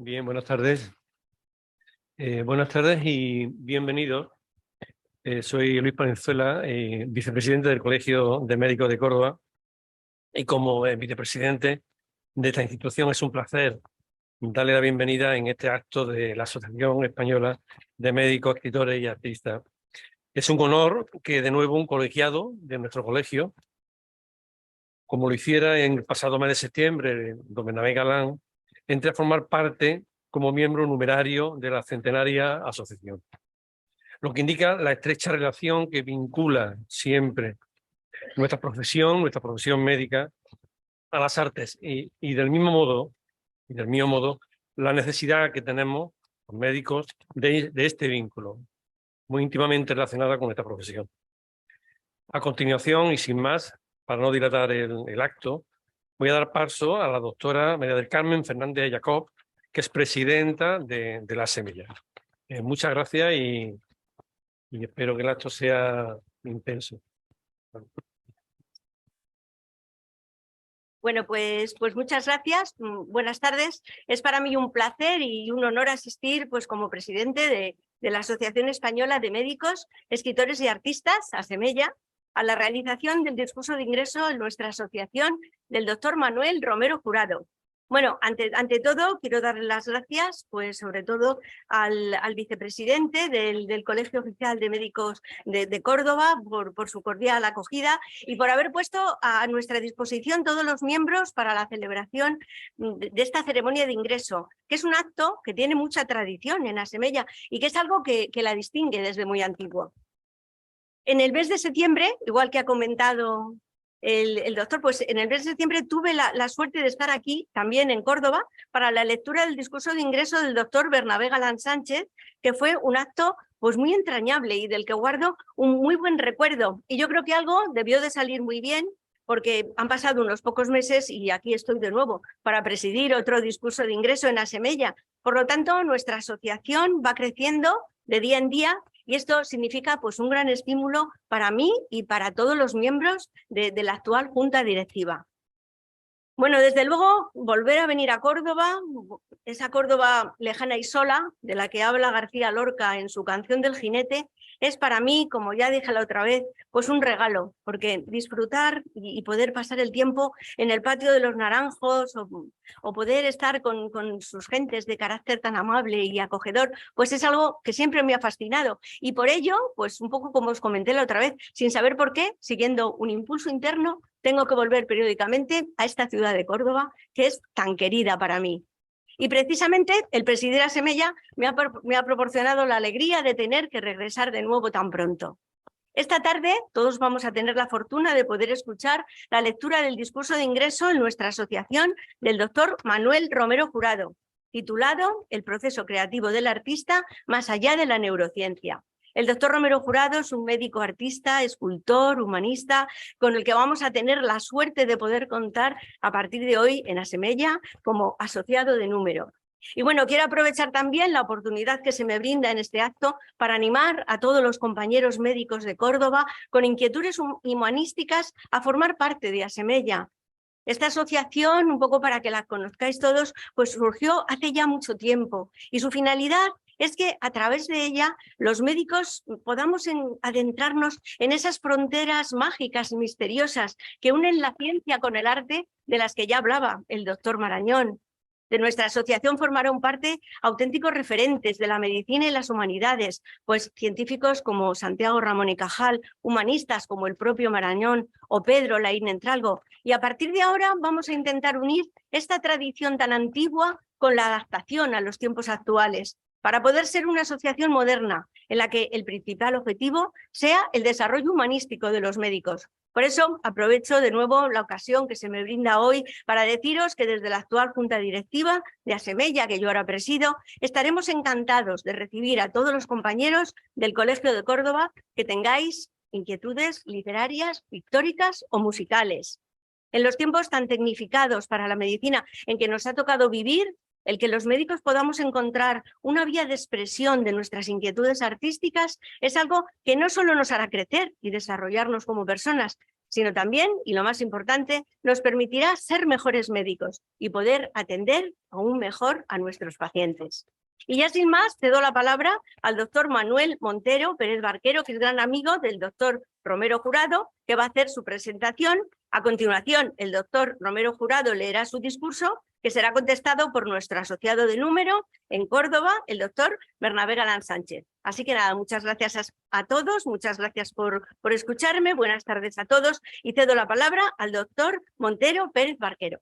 Bien, buenas tardes. Buenas tardes y bienvenidos. Soy Luis Palenzuela, vicepresidente del Colegio de Médicos de Córdoba, y como vicepresidente de esta institución es un placer darle la bienvenida en este acto de la Asociación Española de Médicos, Escritores y Artistas. Es un honor que de nuevo un colegiado de nuestro colegio, como lo hiciera en el pasado mes de septiembre, don Bernabé Galán, entre a formar parte como miembro numerario de la centenaria asociación, lo que indica la estrecha relación que vincula siempre nuestra profesión médica a las artes y del mismo modo, la necesidad que tenemos los médicos de este vínculo, muy íntimamente relacionada con esta profesión. A continuación, y sin más, para no dilatar el acto, voy a dar paso a la doctora María del Carmen Fernández Jacob, que es presidenta de la Semilla. Muchas gracias y espero que el acto sea intenso. Bueno, pues muchas gracias. Buenas tardes. Es para mí un placer y un honor asistir como presidente de la Asociación Española de Médicos, Escritores y Artistas, ASEMELLA, a la realización del discurso de ingreso en nuestra asociación del doctor Manuel Romero Jurado. Bueno, ante todo, quiero darle las gracias, sobre todo al vicepresidente del Colegio Oficial de Médicos de Córdoba por su cordial acogida y por haber puesto a nuestra disposición todos los miembros para la celebración de esta ceremonia de ingreso, que es un acto que tiene mucha tradición en ASEMELLA y que es algo que la distingue desde muy antiguo. En el mes de septiembre, igual que ha comentado el doctor, en el mes de septiembre tuve la suerte de estar aquí, también en Córdoba, para la lectura del discurso de ingreso del doctor Bernabé Galán Sánchez, que fue un acto muy entrañable y del que guardo un muy buen recuerdo. Y yo creo que algo debió de salir muy bien, porque han pasado unos pocos meses y aquí estoy de nuevo para presidir otro discurso de ingreso en ASEMELLA. Por lo tanto, nuestra asociación va creciendo de día en día y esto significa un gran estímulo para mí y para todos los miembros de la actual Junta Directiva. Bueno, desde luego, volver a venir a Córdoba, esa Córdoba lejana y sola, de la que habla García Lorca en su canción del jinete, es para mí, como ya dije la otra vez, un regalo, porque disfrutar y poder pasar el tiempo en el patio de los Naranjos o poder estar con sus gentes de carácter tan amable y acogedor, es algo que siempre me ha fascinado. Y por ello, un poco como os comenté la otra vez, sin saber por qué, siguiendo un impulso interno, tengo que volver periódicamente a esta ciudad de Córdoba, que es tan querida para mí. Y precisamente el presidir ASEMELLA me ha proporcionado la alegría de tener que regresar de nuevo tan pronto. Esta tarde todos vamos a tener la fortuna de poder escuchar la lectura del discurso de ingreso en nuestra asociación del doctor Manuel Romero Jurado, titulado El proceso creativo del artista más allá de la neurociencia. El doctor Romero Jurado es un médico artista, escultor, humanista, con el que vamos a tener la suerte de poder contar a partir de hoy en ASEMELLA como asociado de número. Y bueno, quiero aprovechar también la oportunidad que se me brinda en este acto para animar a todos los compañeros médicos de Córdoba con inquietudes humanísticas a formar parte de ASEMELLA. Esta asociación, un poco para que la conozcáis todos, surgió hace ya mucho tiempo y su finalidad es que a través de ella los médicos podamos adentrarnos en esas fronteras mágicas y misteriosas que unen la ciencia con el arte, de las que ya hablaba el doctor Marañón. De nuestra asociación formaron parte auténticos referentes de la medicina y las humanidades, científicos como Santiago Ramón y Cajal, humanistas como el propio Marañón o Pedro Laín Entralgo. Y a partir de ahora vamos a intentar unir esta tradición tan antigua con la adaptación a los tiempos actuales, para poder ser una asociación moderna en la que el principal objetivo sea el desarrollo humanístico de los médicos. Por eso aprovecho de nuevo la ocasión que se me brinda hoy para deciros que desde la actual Junta Directiva de ASEMELLA, que yo ahora presido, estaremos encantados de recibir a todos los compañeros del Colegio de Córdoba que tengáis inquietudes literarias, pictóricas o musicales. En los tiempos tan tecnificados para la medicina en que nos ha tocado vivir, el que los médicos podamos encontrar una vía de expresión de nuestras inquietudes artísticas es algo que no solo nos hará crecer y desarrollarnos como personas, sino también, y lo más importante, nos permitirá ser mejores médicos y poder atender aún mejor a nuestros pacientes. Y ya sin más, cedo la palabra al doctor Manuel Montero Pérez Barquero, que es gran amigo del doctor Romero Jurado, que va a hacer su presentación. A continuación, el doctor Romero Jurado leerá su discurso, que será contestado por nuestro asociado de número en Córdoba, el doctor Bernabé Galán Sánchez. Así que nada, muchas gracias a todos, muchas gracias por escucharme, buenas tardes a todos y cedo la palabra al doctor Montero Pérez Barquero.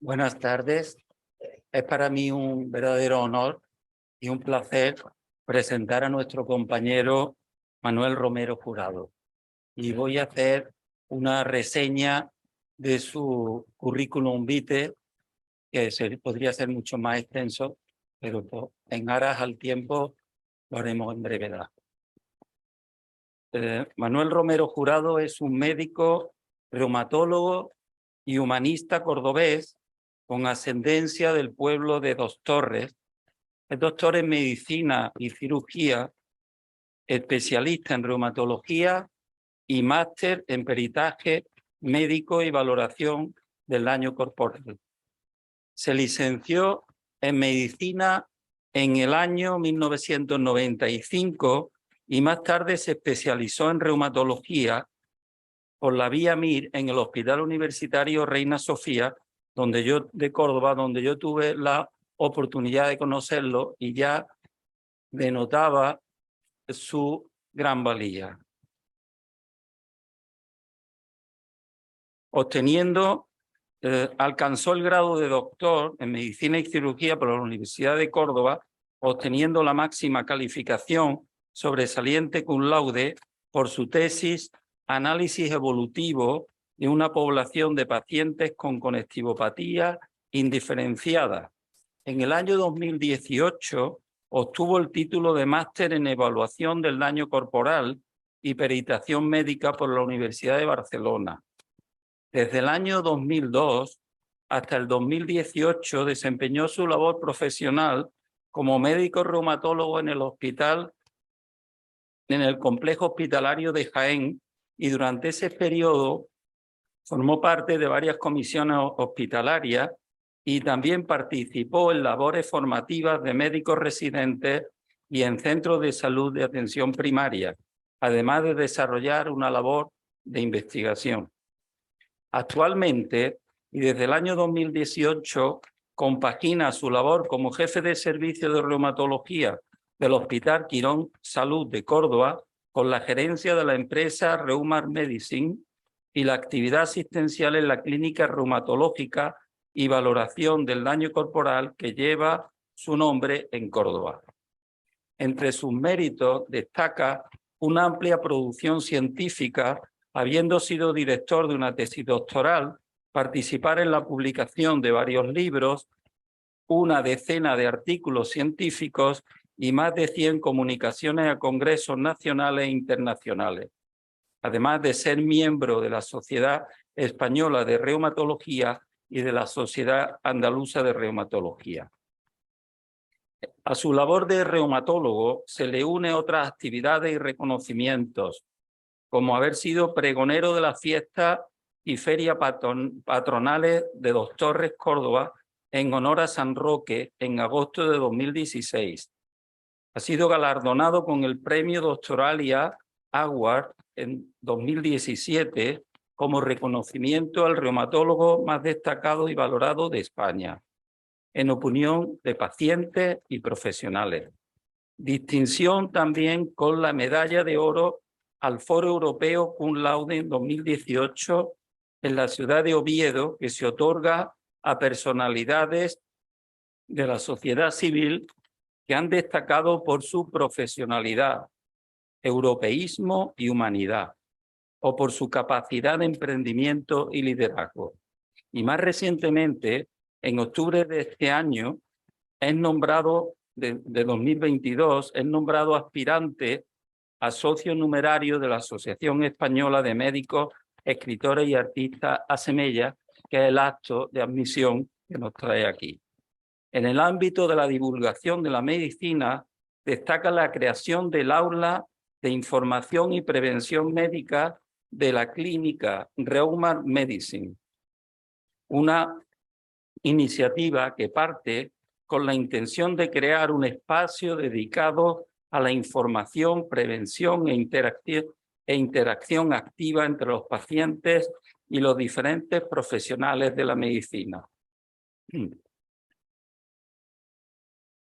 Buenas tardes. Es para mí un verdadero honor y un placer presentar a nuestro compañero Manuel Romero Jurado. Y voy a hacer una reseña de su currículum vitae, que podría ser mucho más extenso, pero en aras al tiempo lo haremos en brevedad. Manuel Romero Jurado es un médico, reumatólogo y humanista cordobés con ascendencia del pueblo de Dos Torres. Es doctor en medicina y cirugía, especialista en reumatología y máster en peritaje médico y valoración del daño corporal. Se licenció en medicina en el año 1995 y más tarde se especializó en reumatología por la vía MIR en el Hospital Universitario Reina Sofía, de Córdoba, donde yo tuve la oportunidad de conocerlo y ya denotaba su gran valía. Alcanzó el grado de doctor en medicina y cirugía por la Universidad de Córdoba, obteniendo la máxima calificación sobresaliente cum laude por su tesis Análisis evolutivo de una población de pacientes con conectivopatía indiferenciada. En el año 2018 obtuvo el título de máster en evaluación del daño corporal y peritación médica por la Universidad de Barcelona. Desde el año 2002 hasta el 2018 desempeñó su labor profesional como médico reumatólogo en el complejo hospitalario de Jaén, y durante ese periodo formó parte de varias comisiones hospitalarias y también participó en labores formativas de médicos residentes y en centros de salud de atención primaria, además de desarrollar una labor de investigación. Actualmente, y desde el año 2018, compagina su labor como jefe de servicio de reumatología del Hospital Quirón Salud de Córdoba con la gerencia de la empresa Reumar Medicine y la actividad asistencial en la clínica reumatológica y valoración del daño corporal que lleva su nombre en Córdoba. Entre sus méritos destaca una amplia producción científica, habiendo sido director de una tesis doctoral, participar en la publicación de varios libros, una decena de artículos científicos y más de 100 comunicaciones a congresos nacionales e internacionales, además de ser miembro de la Sociedad Española de Reumatología y de la Sociedad Andaluza de Reumatología. A su labor de reumatólogo se le une otras actividades y reconocimientos, como haber sido pregonero de las fiestas y ferias patronales de Dos Torres, Córdoba, en honor a San Roque en agosto de 2016. Ha sido galardonado con el Premio Doctoralia Award en 2017 como reconocimiento al reumatólogo más destacado y valorado de España, en opinión de pacientes y profesionales. Distinción también con la Medalla de Oro al Foro Europeo Cum Laude en 2018 en la ciudad de Oviedo, que se otorga a personalidades de la sociedad civil que han destacado por su profesionalidad, europeísmo y humanidad, o por su capacidad de emprendimiento y liderazgo. Y más recientemente, en octubre de este año, es nombrado, de 2022, es nombrado aspirante a socio numerario de la Asociación Española de Médicos, Escritores y Artistas ASEMELLA, que es el acto de admisión que nos trae aquí. En el ámbito de la divulgación de la medicina, destaca la creación del aula de información y prevención médica de la clínica Reumar Medicine, una iniciativa que parte con la intención de crear un espacio dedicado a la información, prevención e interacción activa entre los pacientes y los diferentes profesionales de la medicina.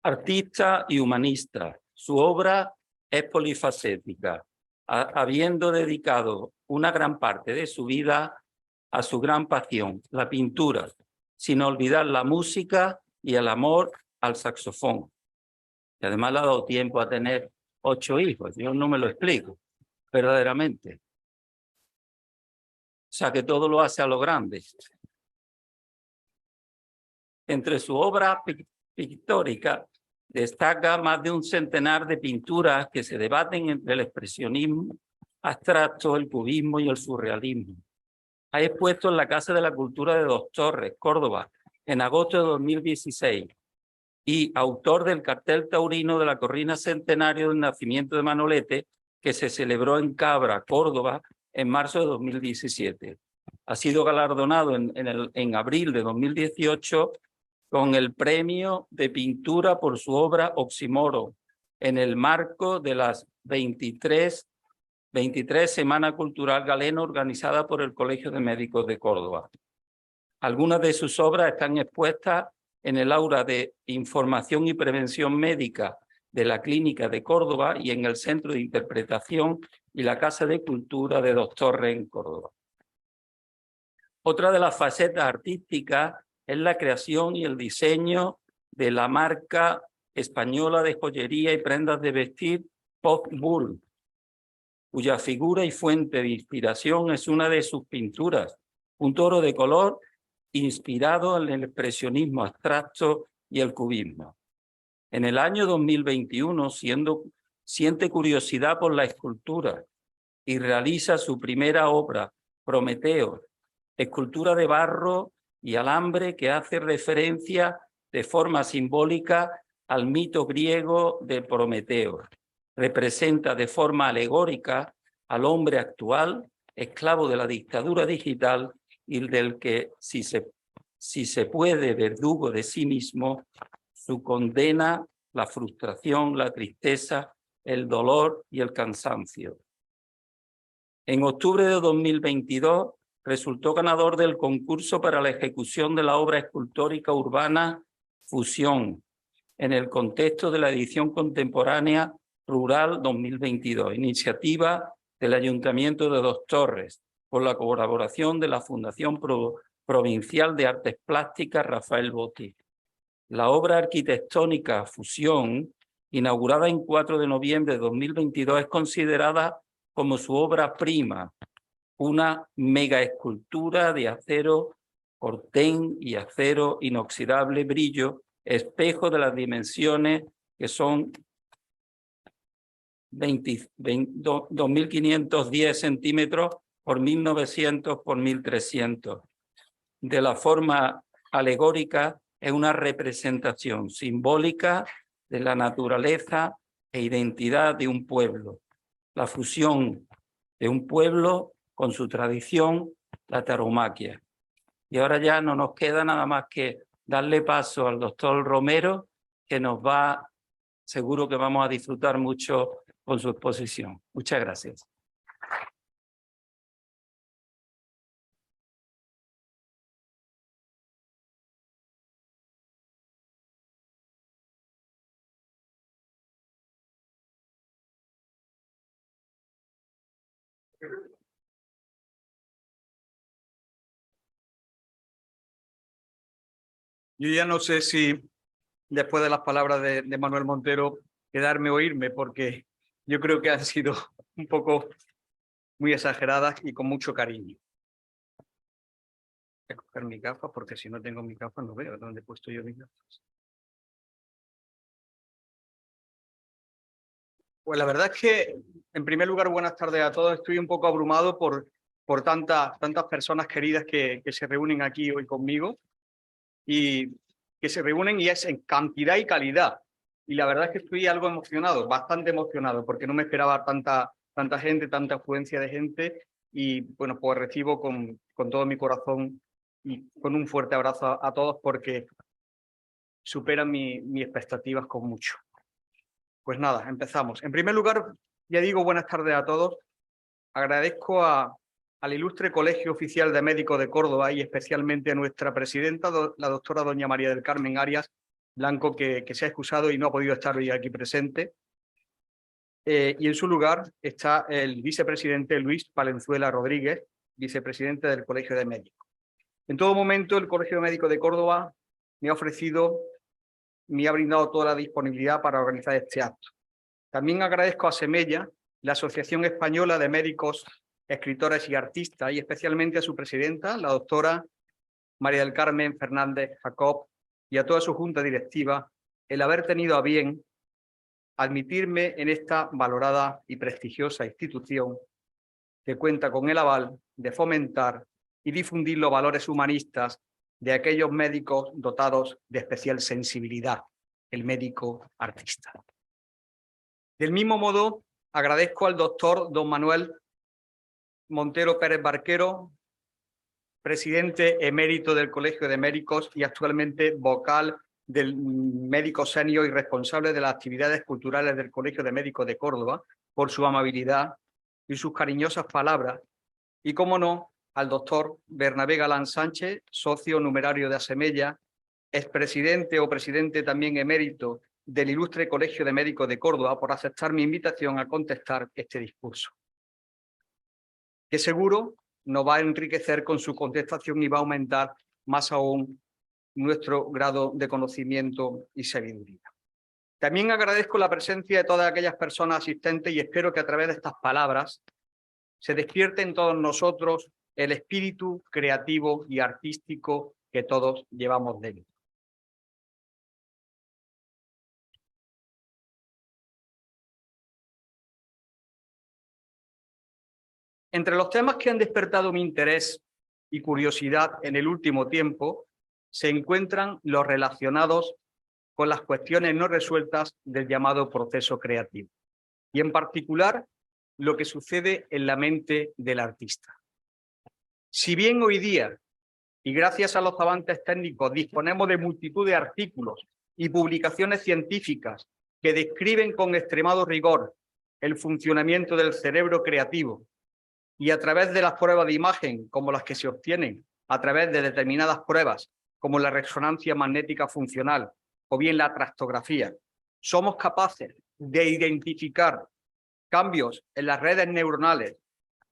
Artista y humanista, su obra es polifacética, habiendo dedicado una gran parte de su vida a su gran pasión, la pintura, sin olvidar la música y el amor al saxofón. Y además le ha dado tiempo a tener 8 hijos, yo no me lo explico, verdaderamente. O sea que todo lo hace a lo grande. Entre su obra pictórica destaca más de un centenar de pinturas que se debaten entre el expresionismo abstracto, el cubismo y el surrealismo. Ha expuesto en la Casa de la Cultura de Dos Torres, Córdoba, en agosto de 2016, y autor del cartel taurino de la Corrida Centenario del Nacimiento de Manolete, que se celebró en Cabra, Córdoba, en marzo de 2017. Ha sido galardonado en abril de 2018 con el premio de pintura por su obra Oxímoron, en el marco de las 23 Semana Cultural Galena organizada por el Colegio de Médicos de Córdoba. Algunas de sus obras están expuestas en el aula de Información y Prevención Médica de la Clínica de Córdoba y en el Centro de Interpretación y la Casa de Cultura de Dos Torres en Córdoba. Otra de las facetas artísticas es la creación y el diseño de la marca española de joyería y prendas de vestir Pop Bull, cuya figura y fuente de inspiración es una de sus pinturas, un toro de color inspirado en el expresionismo abstracto y el cubismo. En el año 2021 siente curiosidad por la escultura y realiza su primera obra, Prometeo, escultura de barro y alambre que hace referencia de forma simbólica al mito griego de Prometeo. Representa de forma alegórica al hombre actual, esclavo de la dictadura digital y del que, si se puede, verdugo de sí mismo, su condena, la frustración, la tristeza, el dolor y el cansancio. En octubre de 2022 resultó ganador del concurso para la ejecución de la obra escultórica urbana Fusión, en el contexto de la edición contemporánea Rural 2022, iniciativa del Ayuntamiento de Dos Torres, con la colaboración de la Fundación Provincial de Artes Plásticas Rafael Botti. La obra arquitectónica Fusión, inaugurada en 4 de noviembre de 2022, es considerada como su obra prima, una mega escultura de acero cortén y acero inoxidable brillo, espejo de las dimensiones que son 2.510 centímetros por 1.900 por 1.300. De la forma alegórica, es una representación simbólica de la naturaleza e identidad de un pueblo. La fusión de un pueblo con su tradición, la tauromaquia. Y ahora ya no nos queda nada más que darle paso al doctor Romero, que nos va, seguro que vamos a disfrutar mucho con su exposición. Muchas gracias. Yo ya no sé si después de las palabras de Manuel Montero quedarme o irme, porque yo creo que han sido un poco muy exageradas y con mucho cariño. Voy a coger mis gafas, porque si no tengo mis gafas no veo dónde he puesto yo mis gafas. Pues la verdad es que en primer lugar, buenas tardes a todos. Estoy un poco abrumado por tantas personas queridas que se reúnen aquí hoy conmigo y que se reúnen y es en cantidad y calidad. Y la verdad es que estoy algo emocionado, bastante emocionado, porque no me esperaba tanta gente, tanta afluencia de gente. Y bueno, pues recibo con todo mi corazón y con un fuerte abrazo a todos porque superan mis expectativas con mucho. Pues nada, empezamos. En primer lugar, ya digo buenas tardes a todos. Agradezco al ilustre Colegio Oficial de Médicos de Córdoba y especialmente a nuestra presidenta, la doctora doña María del Carmen Arias Blanco, que se ha excusado y no ha podido estar hoy aquí presente. Y en su lugar está el vicepresidente Luis Palenzuela Rodríguez, vicepresidente del Colegio de Médicos. En todo momento, el Colegio de Médicos de Córdoba me ha brindado toda la disponibilidad para organizar este acto. También agradezco a Semella, la Asociación Española de Médicos, Escritores y Artistas, y especialmente a su presidenta, la doctora María del Carmen Fernández Jacob, y a toda su junta directiva, el haber tenido a bien admitirme en esta valorada y prestigiosa institución que cuenta con el aval de fomentar y difundir los valores humanistas de aquellos médicos dotados de especial sensibilidad, el médico artista. Del mismo modo, agradezco al doctor don Manuel Montero Pérez Barquero, presidente emérito del Colegio de Médicos y actualmente vocal del médico senior y responsable de las actividades culturales del Colegio de Médicos de Córdoba, por su amabilidad y sus cariñosas palabras. Y, cómo no, al doctor Bernabé Galán Sánchez, socio numerario de Asemella, expresidente o presidente también emérito del ilustre Colegio de Médicos de Córdoba, por aceptar mi invitación a contestar este discurso, que seguro nos va a enriquecer con su contestación y va a aumentar más aún nuestro grado de conocimiento y sabiduría. También agradezco la presencia de todas aquellas personas asistentes y espero que a través de estas palabras se despierte en todos nosotros el espíritu creativo y artístico que todos llevamos dentro. Entre los temas que han despertado mi interés y curiosidad en el último tiempo se encuentran los relacionados con las cuestiones no resueltas del llamado proceso creativo, y en particular lo que sucede en la mente del artista. Si bien hoy día, y gracias a los avances técnicos, disponemos de multitud de artículos y publicaciones científicas que describen con extremado rigor el funcionamiento del cerebro creativo, y a través de las pruebas de imagen, como las que se obtienen a través de determinadas pruebas, como la resonancia magnética funcional o bien la tractografía, somos capaces de identificar cambios en las redes neuronales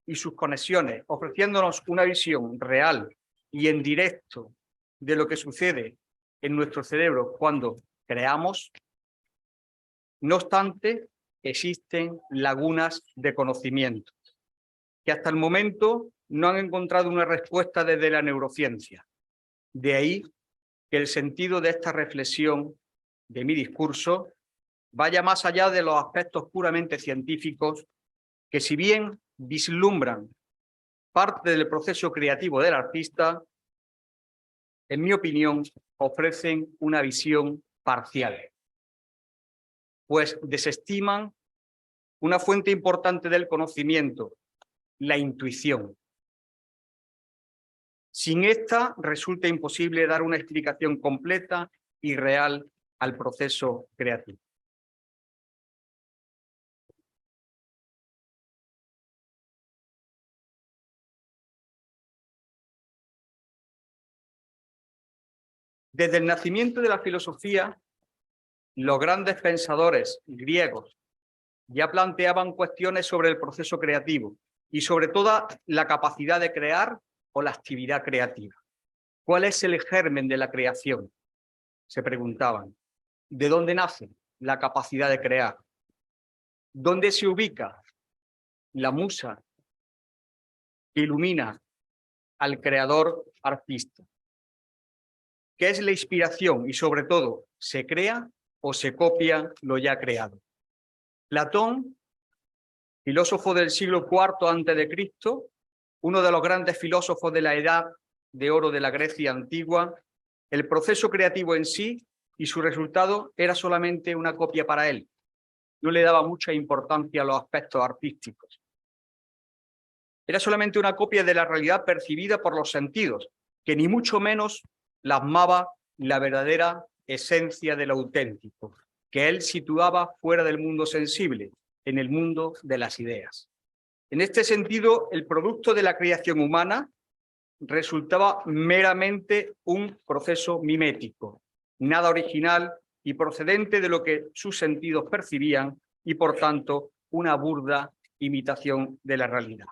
y sus conexiones, ofreciéndonos una visión real y en directo de lo que sucede en nuestro cerebro cuando creamos. No obstante, existen lagunas de conocimiento que hasta el momento no han encontrado una respuesta desde la neurociencia. De ahí que el sentido de esta reflexión de mi discurso vaya más allá de los aspectos puramente científicos, que si bien vislumbran parte del proceso creativo del artista, en mi opinión, ofrecen una visión parcial, pues desestiman una fuente importante del conocimiento, la intuición. Sin esta resulta imposible dar una explicación completa y real al proceso creativo. Desde el nacimiento de la filosofía, los grandes pensadores griegos ya planteaban cuestiones sobre el proceso creativo y sobre todo la capacidad de crear o la actividad creativa. ¿Cuál es el germen de la creación?, se preguntaban. ¿De dónde nace la capacidad de crear? ¿Dónde se ubica la musa que ilumina al creador artista? ¿Qué es la inspiración? Y sobre todo, ¿se crea o se copia lo ya creado? Platón filósofo del siglo IV a.C., uno de los grandes filósofos de la Edad de Oro de la Grecia antigua. El proceso creativo en sí y su resultado era solamente una copia para él. No le daba mucha importancia a los aspectos artísticos. Era solamente una copia de la realidad percibida por los sentidos, que ni mucho menos plasmaba la verdadera esencia del auténtico, que él situaba fuera del mundo sensible, en el mundo de las ideas. En este sentido, el producto de la creación humana resultaba meramente un proceso mimético, nada original y procedente de lo que sus sentidos percibían y, por tanto, una burda imitación de la realidad.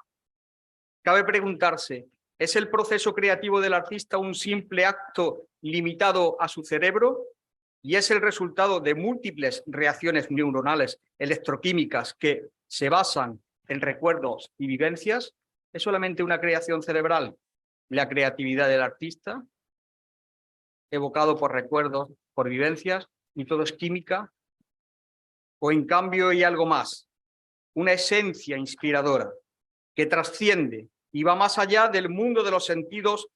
Cabe preguntarse, ¿es el proceso creativo del artista un simple acto limitado a su cerebro? ¿Y es el resultado de múltiples reacciones neuronales electroquímicas que se basan en recuerdos y vivencias? ¿Es solamente una creación cerebral la creatividad del artista, evocado por recuerdos, por vivencias, y todo es química? ¿O en cambio hay algo más, una esencia inspiradora que trasciende y va más allá del mundo de los sentidos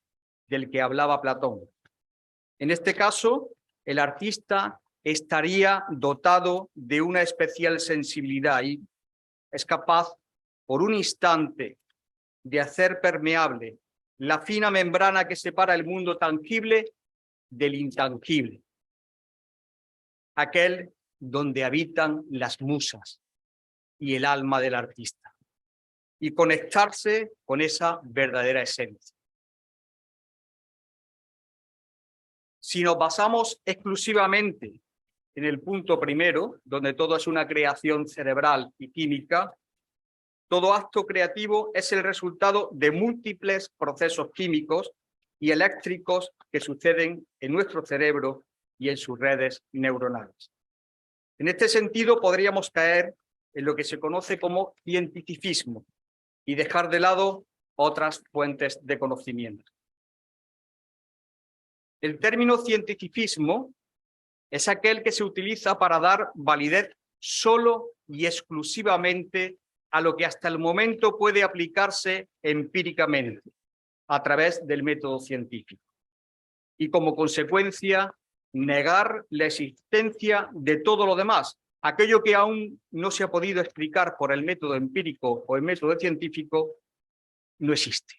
del que hablaba Platón? En este caso, el artista estaría dotado de una especial sensibilidad y es capaz, por un instante, de hacer permeable la fina membrana que separa el mundo tangible del intangible, aquel donde habitan las musas y el alma del artista, y conectarse con esa verdadera esencia. Si nos basamos exclusivamente en el punto primero, donde todo es una creación cerebral y química, todo acto creativo es el resultado de múltiples procesos químicos y eléctricos que suceden en nuestro cerebro y en sus redes neuronales. En este sentido, podríamos caer en lo que se conoce como cientificismo y dejar de lado otras fuentes de conocimiento. El término cientificismo es aquel que se utiliza para dar validez solo y exclusivamente a lo que hasta el momento puede aplicarse empíricamente a través del método científico y, como consecuencia, negar la existencia de todo lo demás, aquello que aún no se ha podido explicar por el método empírico o el método científico, no existe.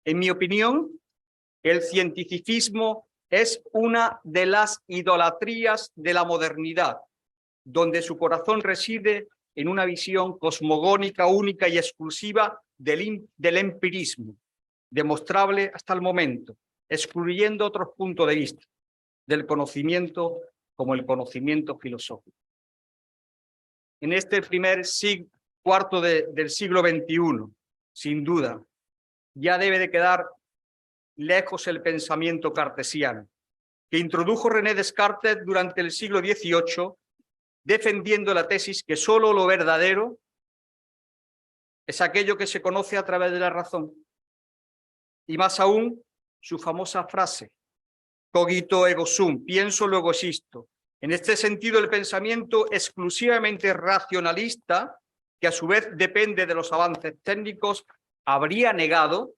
En mi opinión, el cientificismo es una de las idolatrías de la modernidad, donde su corazón reside en una visión cosmogónica única y exclusiva del empirismo, demostrable hasta el momento, excluyendo otros puntos de vista del conocimiento como el conocimiento filosófico. En este primer cuarto del siglo XXI, sin duda, ya debe de quedar lejos el pensamiento cartesiano, que introdujo René Descartes durante el siglo XVIII, defendiendo la tesis que solo lo verdadero es aquello que se conoce a través de la razón. Y más aún, su famosa frase, cogito ergo sum, pienso luego existo. En este sentido, el pensamiento exclusivamente racionalista, que a su vez depende de los avances técnicos, habría negado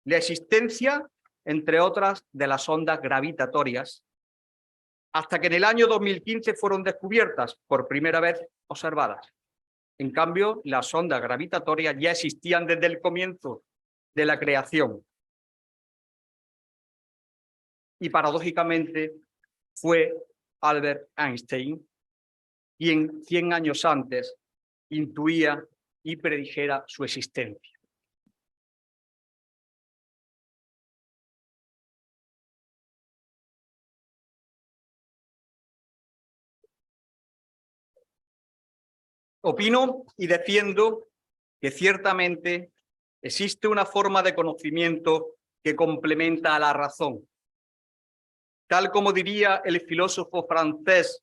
la existencia, entre otras, de las ondas gravitatorias, hasta que en el año 2015 fueron descubiertas, por primera vez observadas. En cambio, las ondas gravitatorias ya existían desde el comienzo de la creación. Y paradójicamente fue Albert Einstein quien 100 años antes intuía y predijera su existencia. Opino y defiendo que ciertamente existe una forma de conocimiento que complementa a la razón. Tal como diría el filósofo francés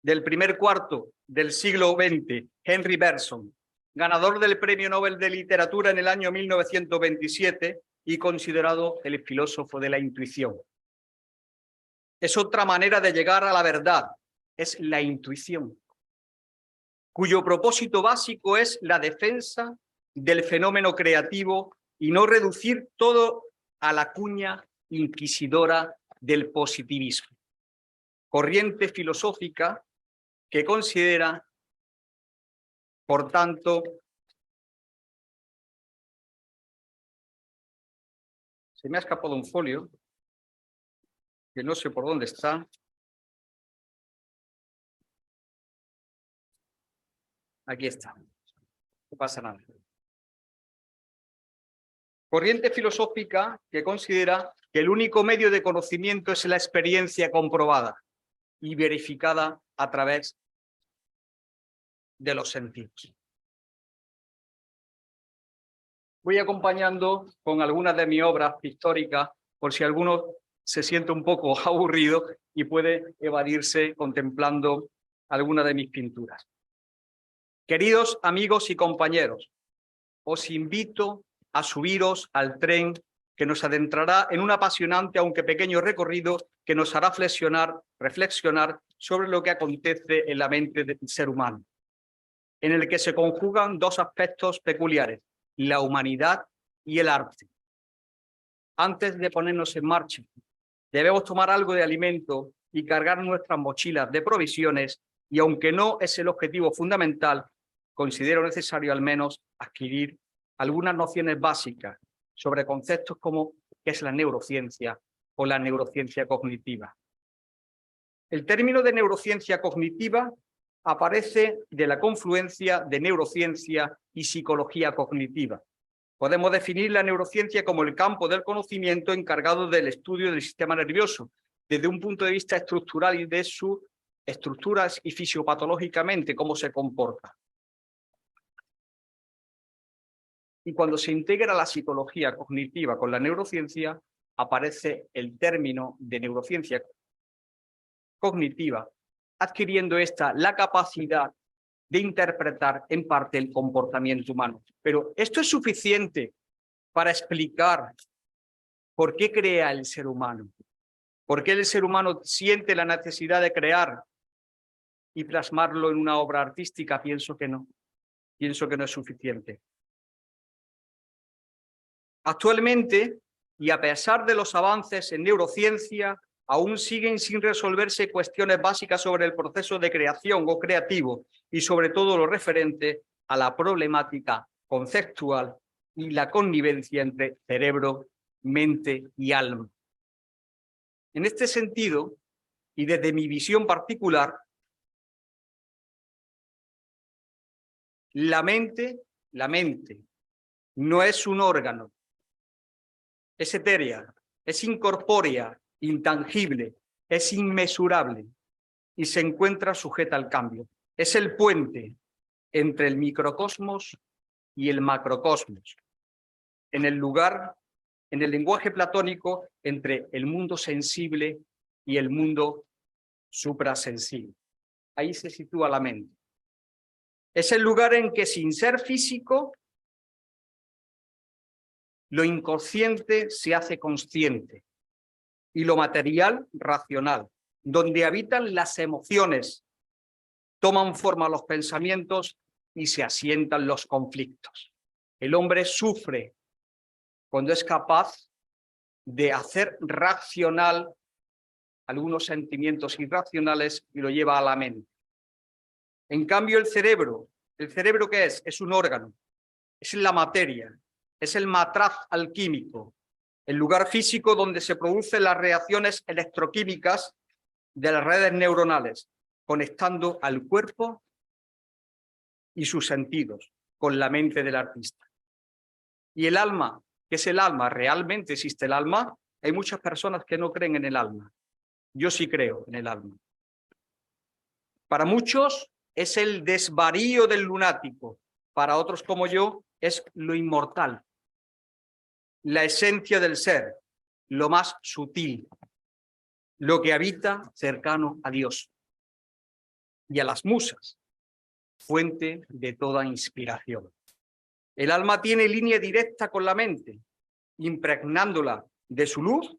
del primer cuarto del siglo XX, Henri Bergson, ganador del Premio Nobel de Literatura en el año 1927 y considerado el filósofo de la intuición. Es otra manera de llegar a la verdad, es la intuición. cuyo propósito básico es la defensa del fenómeno creativo y no reducir todo a la cuña inquisidora del positivismo, corriente filosófica que considera, por tanto, se me ha escapado un folio, que no sé por dónde está. Aquí está, no pasa nada. Corriente filosófica que considera que el único medio de conocimiento es la experiencia comprobada y verificada a través de los sentidos. Voy acompañando con algunas de mis obras pictóricas por si alguno se siente un poco aburrido y puede evadirse contemplando alguna de mis pinturas. Queridos amigos y compañeros, os invito a subiros al tren que nos adentrará en un apasionante, aunque pequeño recorrido que nos hará reflexionar sobre lo que acontece en la mente del ser humano, en el que se conjugan dos aspectos peculiares, la humanidad y el arte. Antes de ponernos en marcha, debemos tomar algo de alimento y cargar nuestras mochilas de provisiones, y aunque no es el objetivo fundamental, considero necesario al menos adquirir algunas nociones básicas sobre conceptos como qué es la neurociencia o la neurociencia cognitiva. El término de neurociencia cognitiva aparece de la confluencia de neurociencia y psicología cognitiva. Podemos definir la neurociencia como el campo del conocimiento encargado del estudio del sistema nervioso, desde un punto de vista estructural y de sus estructuras y fisiopatológicamente cómo se comporta. Y cuando se integra la psicología cognitiva con la neurociencia, aparece el término de neurociencia cognitiva, adquiriendo esta la capacidad de interpretar en parte el comportamiento humano. Pero ¿esto es suficiente para explicar por qué crea el ser humano? ¿Por qué el ser humano siente la necesidad de crear y plasmarlo en una obra artística? Pienso que no. Pienso que no es suficiente. Actualmente, y a pesar de los avances en neurociencia, aún siguen sin resolverse cuestiones básicas sobre el proceso de creación o creativo y sobre todo lo referente a la problemática conceptual y la connivencia entre cerebro, mente y alma. En este sentido, y desde mi visión particular, la mente no es un órgano, es etérea, es incorpórea, intangible, es inmesurable y se encuentra sujeta al cambio. Es el puente entre el microcosmos y el macrocosmos. En el lenguaje platónico, entre el mundo sensible y el mundo suprasensible. Ahí se sitúa la mente. Es el lugar en que, sin ser físico, lo inconsciente se hace consciente y lo material racional, donde habitan las emociones, toman forma los pensamientos y se asientan los conflictos. El hombre sufre cuando es capaz de hacer racional algunos sentimientos irracionales y lo lleva a la mente. En cambio, ¿el cerebro qué es? Es un órgano, es la materia, es el matraz alquímico, el lugar físico donde se producen las reacciones electroquímicas de las redes neuronales, conectando al cuerpo y sus sentidos con la mente del artista. Y el alma, ¿qué es el alma? ¿Realmente existe el alma? Hay muchas personas que no creen en el alma. Yo sí creo en el alma. Para muchos es el desvarío del lunático, para otros como yo es lo inmortal, la esencia del ser, lo más sutil, lo que habita cercano a Dios y a las musas, fuente de toda inspiración. El alma tiene línea directa con la mente, impregnándola de su luz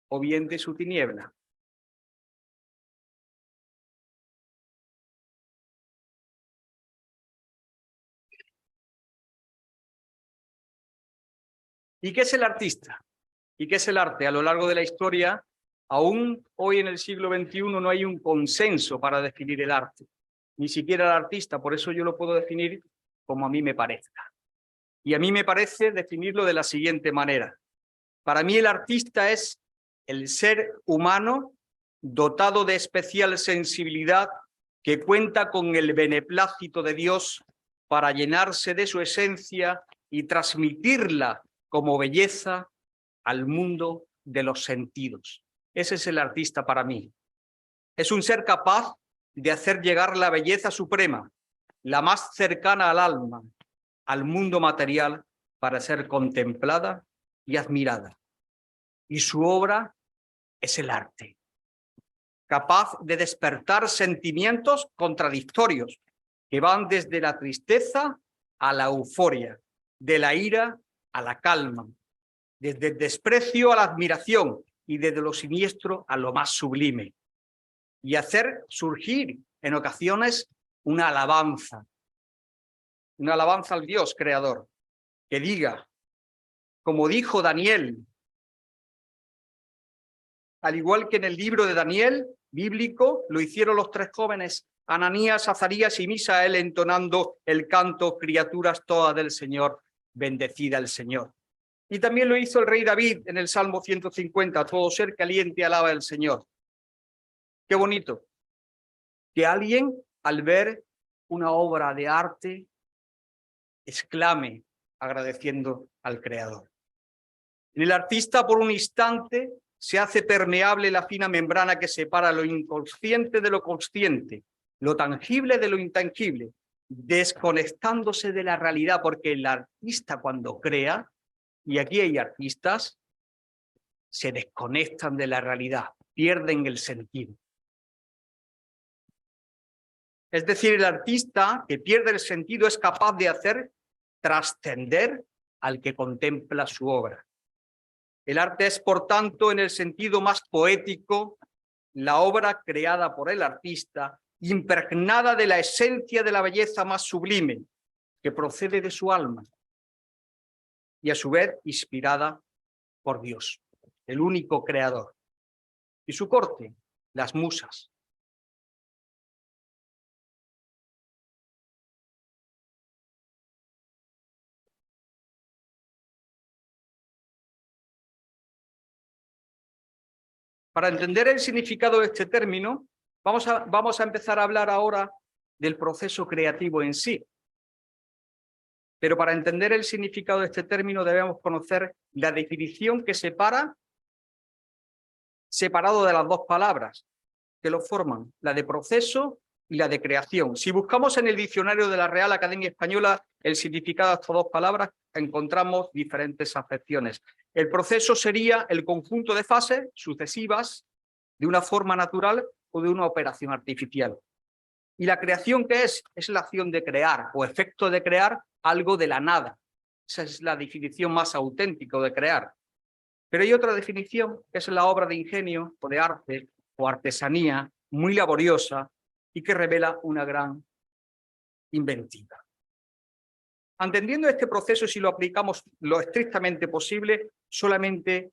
o bien de su tiniebla. ¿Y qué es el artista? ¿Y qué es el arte? A lo largo de la historia, aún hoy en el siglo XXI no hay un consenso para definir el arte, ni siquiera el artista, por eso yo lo puedo definir como a mí me parezca. Y a mí me parece definirlo de la siguiente manera. Para mí el artista es el ser humano dotado de especial sensibilidad que cuenta con el beneplácito de Dios para llenarse de su esencia y transmitirla como belleza al mundo de los sentidos. Ese es el artista para mí. Es un ser capaz de hacer llegar la belleza suprema, la más cercana al alma, al mundo material, para ser contemplada y admirada. Y su obra es el arte, capaz de despertar sentimientos contradictorios que van desde la tristeza a la euforia, de la ira a la calma, desde el desprecio a la admiración y desde lo siniestro a lo más sublime, y hacer surgir en ocasiones una alabanza al Dios creador, que diga, como dijo Daniel, al igual que en el libro de Daniel bíblico, lo hicieron los tres jóvenes, Ananías, Azarías y Misael, entonando el canto, criaturas todas del Señor, bendecida el Señor. Y también lo hizo el rey David en el Salmo 150, todo ser caliente alaba al Señor. Qué bonito que alguien, al ver una obra de arte, exclame agradeciendo al Creador. En el artista, por un instante, se hace permeable la fina membrana que separa lo inconsciente de lo consciente, lo tangible de lo intangible, desconectándose de la realidad, porque el artista cuando crea, y aquí hay artistas, se desconectan de la realidad, pierden el sentido. Es decir, el artista que pierde el sentido es capaz de hacer trascender al que contempla su obra. El arte es, por tanto, en el sentido más poético, la obra creada por el artista, impregnada de la esencia de la belleza más sublime, que procede de su alma, y a su vez inspirada por Dios, el único creador. Y su corte, las musas. Para entender el significado de este término, vamos a empezar a hablar ahora del proceso creativo en sí. Pero para entender el significado de este término debemos conocer la definición que separado de las dos palabras que lo forman, la de proceso y la de creación. Si buscamos en el diccionario de la Real Academia Española el significado de estas dos palabras, encontramos diferentes acepciones. El proceso sería el conjunto de fases sucesivas de una forma natural o de una operación artificial. ¿Y la creación qué es? Es la acción de crear o efecto de crear algo de la nada. Esa es la definición más auténtica de crear. Pero hay otra definición que es la obra de ingenio o de arte o artesanía muy laboriosa y que revela una gran inventiva. Entendiendo este proceso, si lo aplicamos lo estrictamente posible, solamente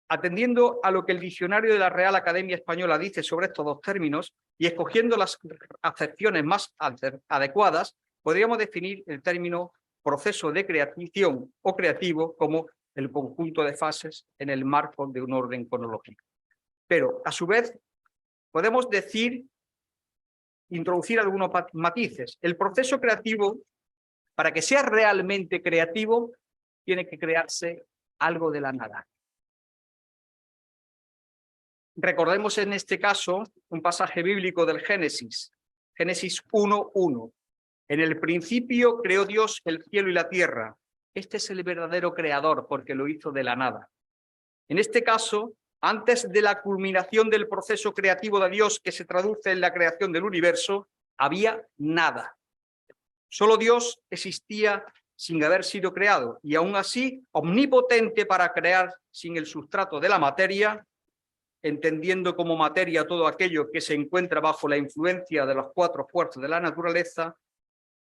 atendiendo a lo que el diccionario de la Real Academia Española dice sobre estos dos términos y escogiendo las acepciones más adecuadas, podríamos definir el término proceso de creación o creativo como el conjunto de fases en el marco de un orden cronológico. Pero, a su vez, podemos introducir algunos matices. El proceso creativo, para que sea realmente creativo, tiene que crearse algo de la nada. Recordemos en este caso un pasaje bíblico del Génesis, Génesis 1:1. En el principio creó Dios el cielo y la tierra. Este es el verdadero creador porque lo hizo de la nada. En este caso, antes de la culminación del proceso creativo de Dios que se traduce en la creación del universo, había nada. Solo Dios existía sin haber sido creado y aún así omnipotente para crear sin el sustrato de la materia, entendiendo como materia todo aquello que se encuentra bajo la influencia de las cuatro fuerzas de la naturaleza.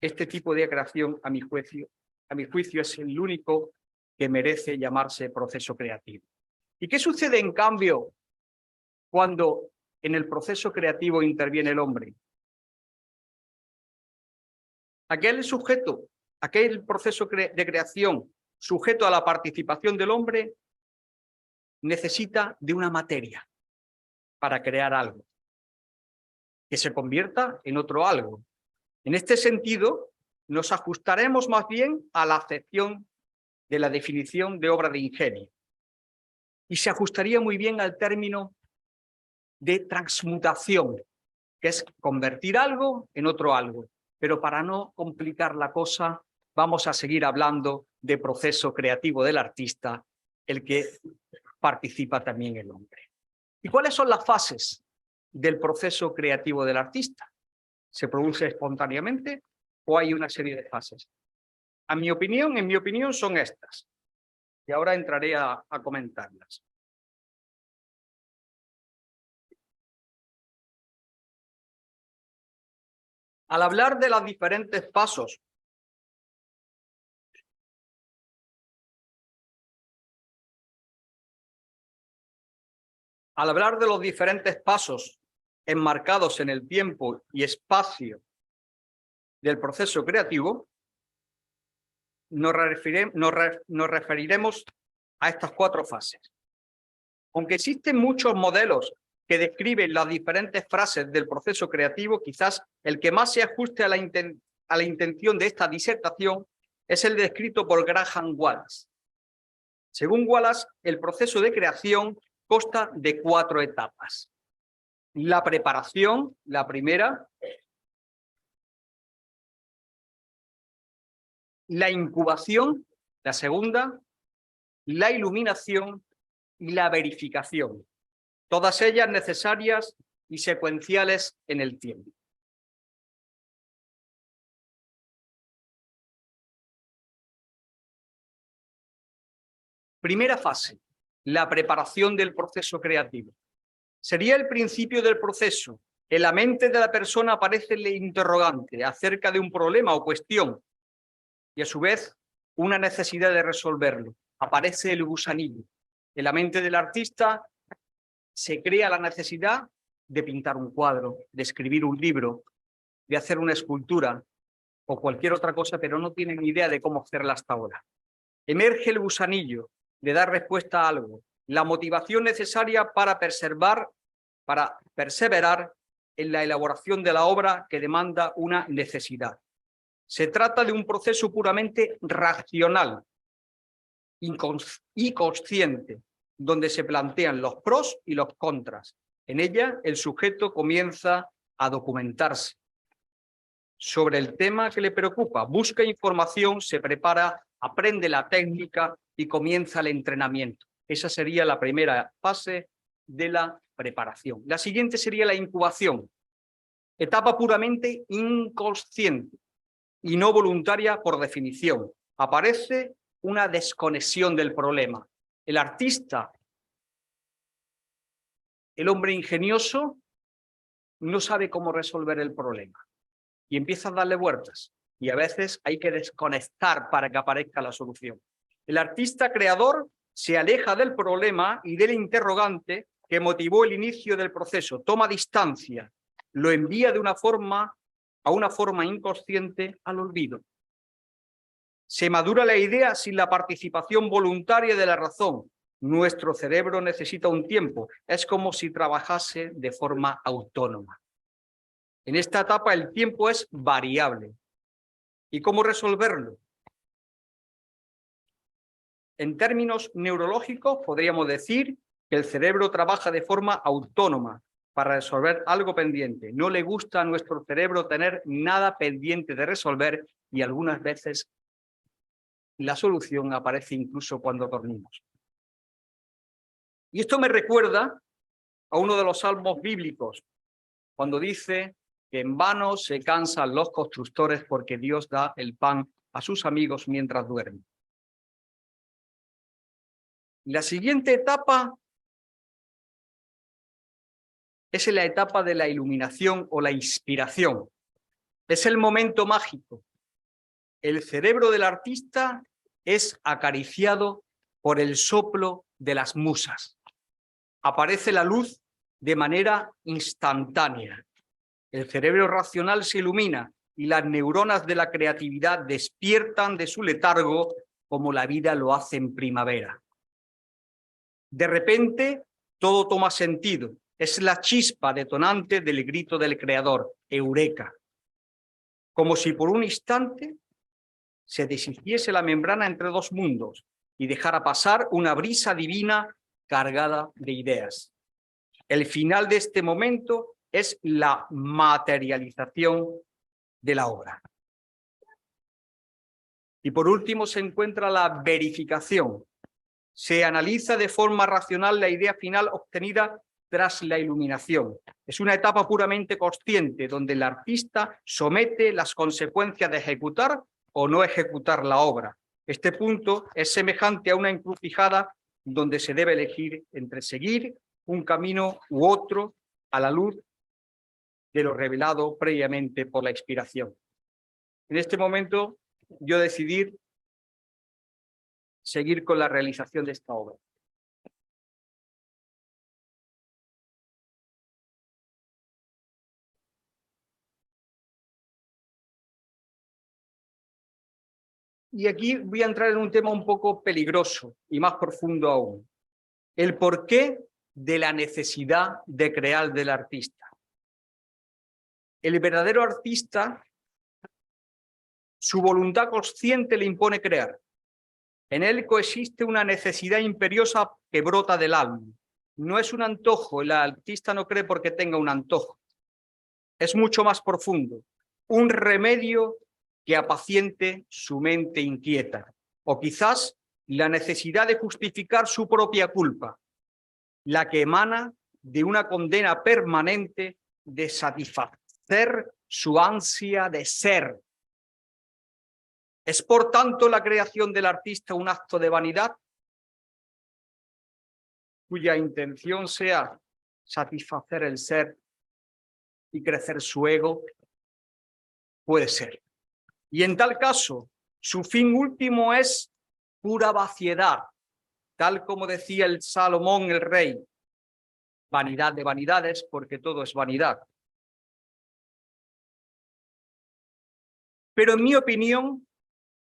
Este tipo de creación, a mi juicio, a mi juicio, es el único que merece llamarse proceso creativo. ¿Y qué sucede, en cambio, cuando en el proceso creativo interviene el hombre? Aquel sujeto, aquel proceso de creación sujeto a la participación del hombre, necesita de una materia para crear algo, que se convierta en otro algo. En este sentido, nos ajustaremos más bien a la acepción de la definición de obra de ingenio. Y se ajustaría muy bien al término de transmutación, que es convertir algo en otro algo. Pero para no complicar la cosa, vamos a seguir hablando de proceso creativo del artista, el que participa también el hombre. ¿Y cuáles son las fases del proceso creativo del artista? ¿Se produce espontáneamente o hay una serie de fases? En mi opinión, son estas. Y ahora entraré a comentarlas. Al hablar de los diferentes pasos enmarcados en el tiempo y espacio del proceso creativo, nos referiremos a estas 4 fases. Aunque existen muchos modelos que describen las diferentes fases del proceso creativo, quizás el que más se ajuste a la intención de esta disertación es el descrito por Graham Wallas. Según Wallas, el proceso de creación consta de 4 etapas. La preparación, la primera. La incubación, la segunda. La iluminación y la verificación. Todas ellas necesarias y secuenciales en el tiempo. Primera fase, la preparación del proceso creativo. Sería el principio del proceso. En la mente de la persona aparece el interrogante acerca de un problema o cuestión y a su vez una necesidad de resolverlo. Aparece el gusanillo. En la mente del artista se crea la necesidad de pintar un cuadro, de escribir un libro, de hacer una escultura o cualquier otra cosa, pero no tiene ni idea de cómo hacerla hasta ahora. Emerge el gusanillo de dar respuesta a algo, la motivación necesaria para perseverar en la elaboración de la obra que demanda una necesidad. Se trata de un proceso puramente racional y consciente, donde se plantean los pros y los contras. En ella, el sujeto comienza a documentarse sobre el tema que le preocupa, busca información, se prepara, aprende la técnica y comienza el entrenamiento. Esa sería la primera fase de la preparación. La siguiente sería la incubación, etapa puramente inconsciente y no voluntaria por definición. Aparece una desconexión del problema. El artista, el hombre ingenioso, no sabe cómo resolver el problema y empieza a darle vueltas y a veces hay que desconectar para que aparezca la solución. El artista creador se aleja del problema y del interrogante que motivó el inicio del proceso, toma distancia, lo envía de una forma inconsciente al olvido. Se madura la idea sin la participación voluntaria de la razón. Nuestro cerebro necesita un tiempo, es como si trabajase de forma autónoma. En esta etapa el tiempo es variable. ¿Y cómo resolverlo? En términos neurológicos podríamos decir que el cerebro trabaja de forma autónoma para resolver algo pendiente. No le gusta a nuestro cerebro tener nada pendiente de resolver y algunas veces la solución aparece incluso cuando dormimos. Y esto me recuerda a uno de los salmos bíblicos, cuando dice que en vano se cansan los constructores porque Dios da el pan a sus amigos mientras duermen. La siguiente etapa es la etapa de la iluminación o la inspiración. Es el momento mágico el cerebro del artista es acariciado por el soplo de las musas. Aparece la luz de manera instantánea. El cerebro racional se ilumina y las neuronas de la creatividad despiertan de su letargo como la vida lo hace en primavera. De repente, todo toma sentido. Es la chispa detonante del grito del creador, eureka. Como si por un instante se deshiciese la membrana entre dos mundos y dejara pasar una brisa divina cargada de ideas. El final de este momento es la materialización de la obra. Y por último se encuentra la verificación. Se analiza de forma racional la idea final obtenida tras la iluminación. Es una etapa puramente consciente donde el artista somete las consecuencias de ejecutar o no ejecutar la obra. Este punto es semejante a una encrucijada donde se debe elegir entre seguir un camino u otro a la luz de lo revelado previamente por la inspiración. En este momento yo decidí seguir con la realización de esta obra. Y aquí voy a entrar en un tema un poco peligroso y más profundo aún. El porqué de la necesidad de crear del artista. El verdadero artista, su voluntad consciente le impone crear. En él coexiste una necesidad imperiosa que brota del alma. No es un antojo, el artista no cree porque tenga un antojo. Es mucho más profundo. Un remedio que apaciente su mente inquieta. O quizás la necesidad de justificar su propia culpa, la que emana de una condena permanente de satisfacer su ansia de ser. ¿Es por tanto la creación del artista un acto de vanidad cuya intención sea satisfacer el ser y crecer su ego? Puede ser. Y en tal caso, su fin último es pura vaciedad, tal como decía el Salomón el rey, vanidad de vanidades, porque todo es vanidad. Pero en mi opinión,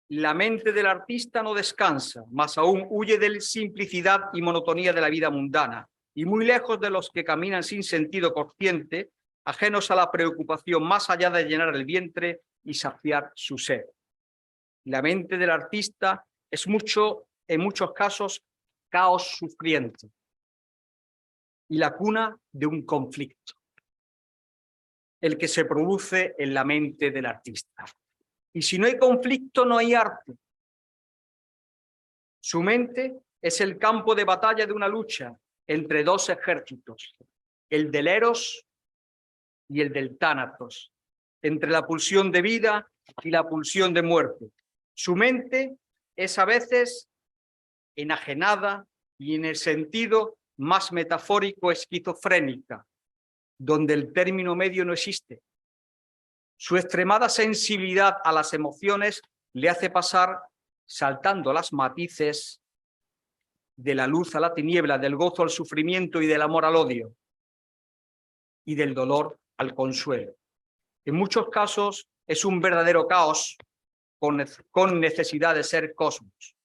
la mente del artista no descansa, más aún huye de la simplicidad y monotonía de la vida mundana, y muy lejos de los que caminan sin sentido consciente, ajenos a la preocupación más allá de llenar el vientre y saciar su sed. La mente del artista es en muchos casos, caos sufriente y la cuna de un conflicto, el que se produce en la mente del artista. Y si no hay conflicto, no hay arte. Su mente es el campo de batalla de una lucha entre dos ejércitos, el del Eros y el del Tánatos, entre la pulsión de vida y la pulsión de muerte. Su mente es a veces enajenada y en el sentido más metafórico esquizofrénica, donde el término medio no existe. Su extremada sensibilidad a las emociones le hace pasar saltando las matices de la luz a la tiniebla, del gozo al sufrimiento y del amor al odio, y del dolor al consuelo. En muchos casos es un verdadero caos con necesidad de ser cosmos.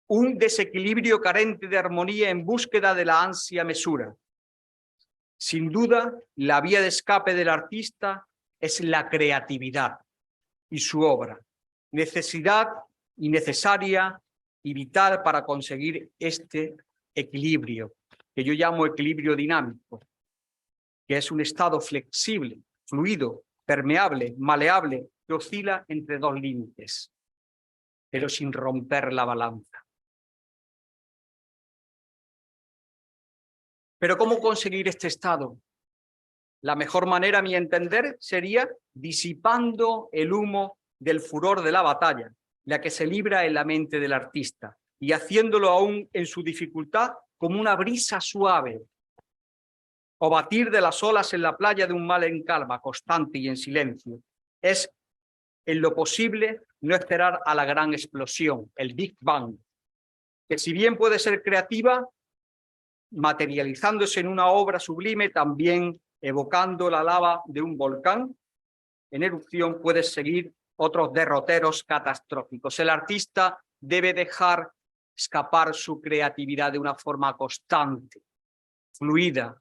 Un desequilibrio carente de armonía en búsqueda de la ansia mesura. Sin duda, la vía de escape del artista es la creatividad y su obra. Necesidad y necesaria y vital para conseguir este equilibrio, que yo llamo equilibrio dinámico, que es un estado flexible, fluido, permeable, maleable, que oscila entre dos límites, pero sin romper la balanza. Pero ¿cómo conseguir este estado? La mejor manera, a mi entender, sería disipando el humo del furor de la batalla, la que se libra en la mente del artista, y haciéndolo aún en su dificultad como una brisa suave, o batir de las olas en la playa de un mar en calma, constante y en silencio. Es, en lo posible, no esperar a la gran explosión, el Big Bang, que si bien puede ser creativa, materializándose en una obra sublime, también evocando la lava de un volcán en erupción, puede seguir otros derroteros catastróficos. El artista debe dejar escapar su creatividad de una forma constante, fluida,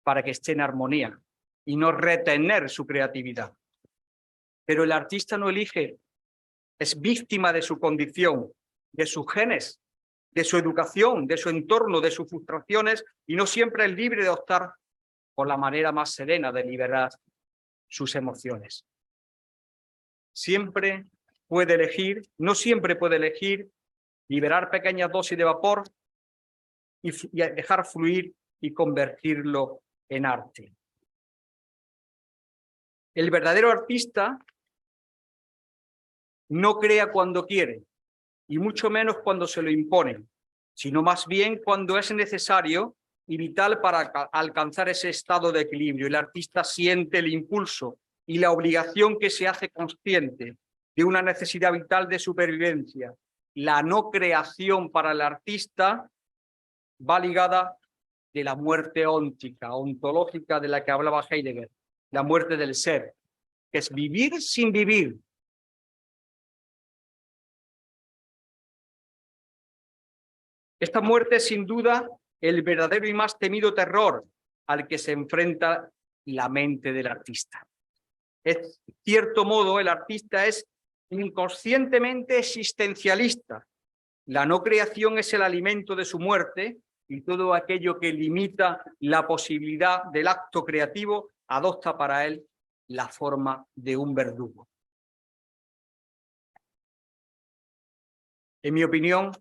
para que esté en armonía y no retener su creatividad. Pero el artista no elige, es víctima de su condición, de sus genes, de su educación, de su entorno, de sus frustraciones, y no siempre es libre de optar por la manera más serena de liberar sus emociones. Siempre puede elegir, no siempre puede elegir, liberar pequeñas dosis de vapor y dejar fluir y convertirlo en arte. El verdadero artista no crea cuando quiere, y mucho menos cuando se lo imponen, sino más bien cuando es necesario y vital para alcanzar ese estado de equilibrio. El artista siente el impulso y la obligación que se hace consciente de una necesidad vital de supervivencia. La no creación para el artista va ligada de la muerte óntica, ontológica, de la que hablaba Heidegger, la muerte del ser, que es vivir sin vivir. Esta muerte es sin duda el verdadero y más temido terror al que se enfrenta la mente del artista. En cierto modo, el artista es inconscientemente existencialista. La no creación es el alimento de su muerte, y todo aquello que limita la posibilidad del acto creativo adopta para él la forma de un verdugo. En mi opinión,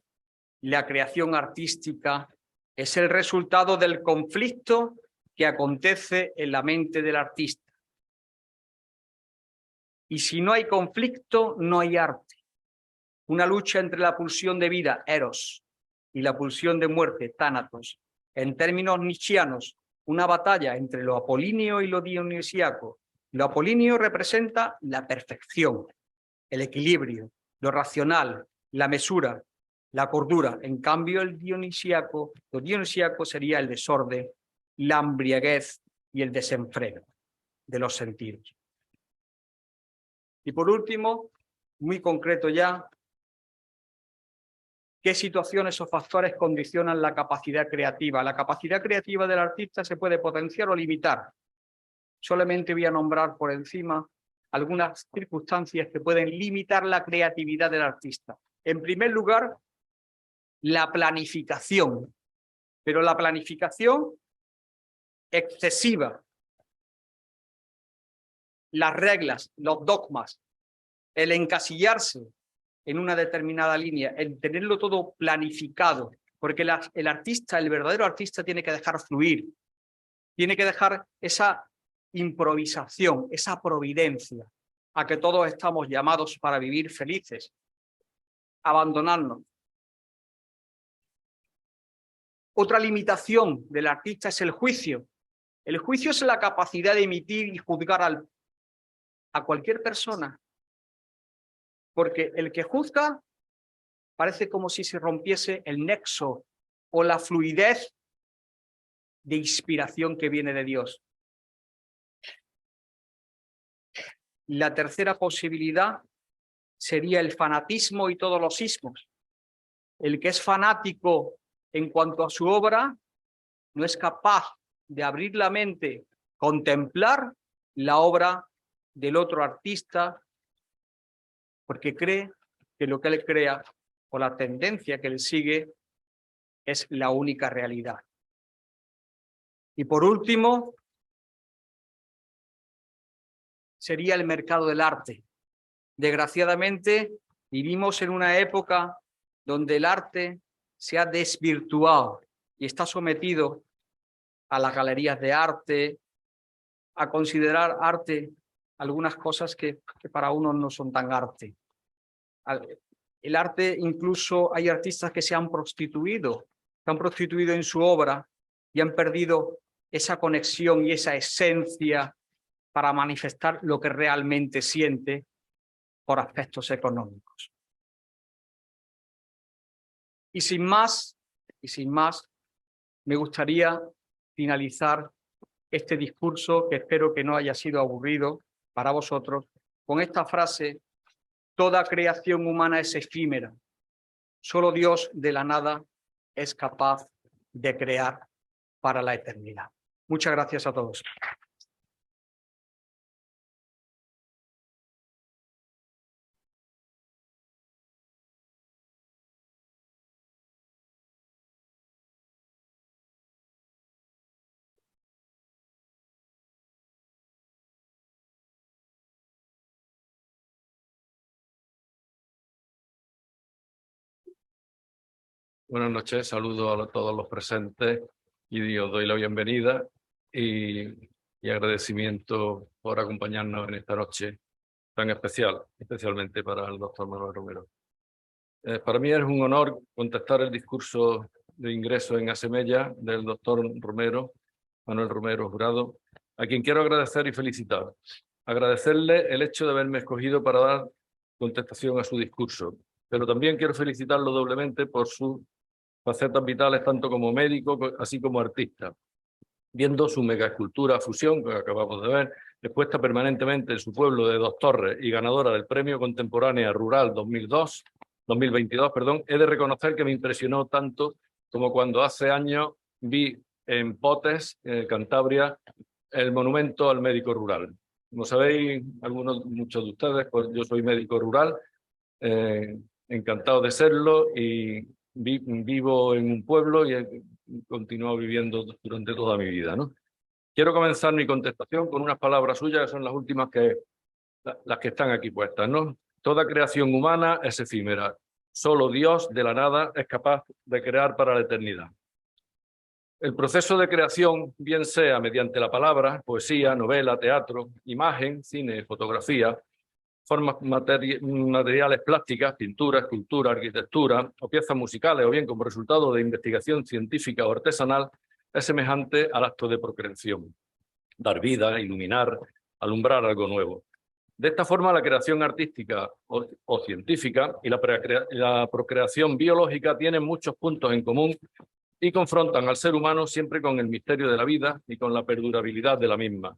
la creación artística es el resultado del conflicto que acontece en la mente del artista. Y si no hay conflicto, no hay arte. Una lucha entre la pulsión de vida, eros, y la pulsión de muerte, tánatos. En términos nietzscheanos, una batalla entre lo apolíneo y lo dionisíaco. Lo apolíneo representa la perfección, el equilibrio, lo racional, la mesura, la cordura. En cambio, lo dionisíaco sería el desorden, la embriaguez y el desenfreno de los sentidos. Y por último, muy concreto ya, ¿qué situaciones o factores condicionan la capacidad creativa? La capacidad creativa del artista se puede potenciar o limitar. Solamente voy a nombrar por encima algunas circunstancias que pueden limitar la creatividad del artista. En primer lugar, la planificación, pero la planificación excesiva. Las reglas, los dogmas, el encasillarse en una determinada línea, el tenerlo todo planificado, porque el artista, el verdadero artista, tiene que dejar fluir, tiene que dejar esa improvisación, esa providencia, a que todos estamos llamados para vivir felices, abandonarnos. Otra limitación del artista es el juicio. El juicio es la capacidad de emitir y juzgar a cualquier persona, porque el que juzga parece como si se rompiese el nexo o la fluidez de inspiración que viene de Dios. La tercera posibilidad sería el fanatismo y todos los ismos. El que es fanático en cuanto a su obra no es capaz de abrir la mente, contemplar la obra del otro artista, porque cree que lo que él crea o la tendencia que él sigue es la única realidad. Y por último, sería el mercado del arte. Desgraciadamente, vivimos en una época donde el arte se ha desvirtuado y está sometido a las galerías de arte, a considerar arte algunas cosas que para uno no son tan arte. El arte, incluso hay artistas que se han prostituido en su obra y han perdido esa conexión y esa esencia para manifestar lo que realmente siente, por aspectos económicos. Y sin más, me gustaría finalizar este discurso, que espero que no haya sido aburrido para vosotros, con esta frase: toda creación humana es efímera. Solo Dios de la nada es capaz de crear para la eternidad. Muchas gracias a todos. Buenas noches, saludo a todos los presentes y os doy la bienvenida y agradecimiento por acompañarnos en esta noche tan especial, especialmente para el doctor Manuel Romero. Para mí es un honor contestar el discurso de ingreso en Asemella del doctor Romero, Manuel Romero Jurado, a quien quiero agradecer y felicitar. Agradecerle el hecho de haberme escogido para dar contestación a su discurso, pero también quiero felicitarlo doblemente por sus facetas vitales tanto como médico, así como artista, viendo su megaescultura Fusión, que acabamos de ver, expuesta permanentemente en su pueblo de Dos Torres y ganadora del Premio Contemporánea Rural 2022, he de reconocer que me impresionó tanto como cuando hace años vi en Potes, Cantabria, el monumento al médico rural. Como sabéis, muchos de ustedes, pues yo soy médico rural, encantado de serlo, y vivo en un pueblo y he continuado viviendo durante toda mi vida, ¿no? Quiero comenzar mi contestación con unas palabras suyas, que son las últimas las que están aquí puestas, ¿no? Toda creación humana es efímera. Solo Dios de la nada es capaz de crear para la eternidad. El proceso de creación, bien sea mediante la palabra, poesía, novela, teatro, imagen, cine, fotografía, formas materiales plásticas, pintura, escultura, arquitectura o piezas musicales, o bien como resultado de investigación científica o artesanal, es semejante al acto de procreación: dar vida, iluminar, alumbrar algo nuevo. De esta forma, la creación artística o científica y la procreación biológica tienen muchos puntos en común y confrontan al ser humano siempre con el misterio de la vida y con la perdurabilidad de la misma.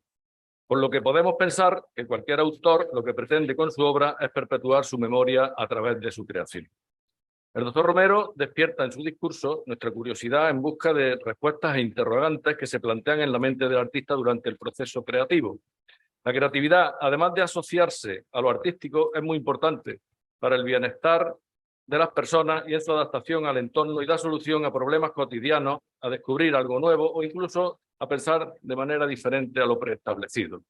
Por lo que podemos pensar que cualquier autor lo que pretende con su obra es perpetuar su memoria a través de su creación. El doctor Romero despierta en su discurso nuestra curiosidad en busca de respuestas e interrogantes que se plantean en la mente del artista durante el proceso creativo. La creatividad, además de asociarse a lo artístico, es muy importante para el bienestar de las personas y en su adaptación al entorno, y da solución a problemas cotidianos, a descubrir algo nuevo o incluso a pensar de manera diferente a lo preestablecido.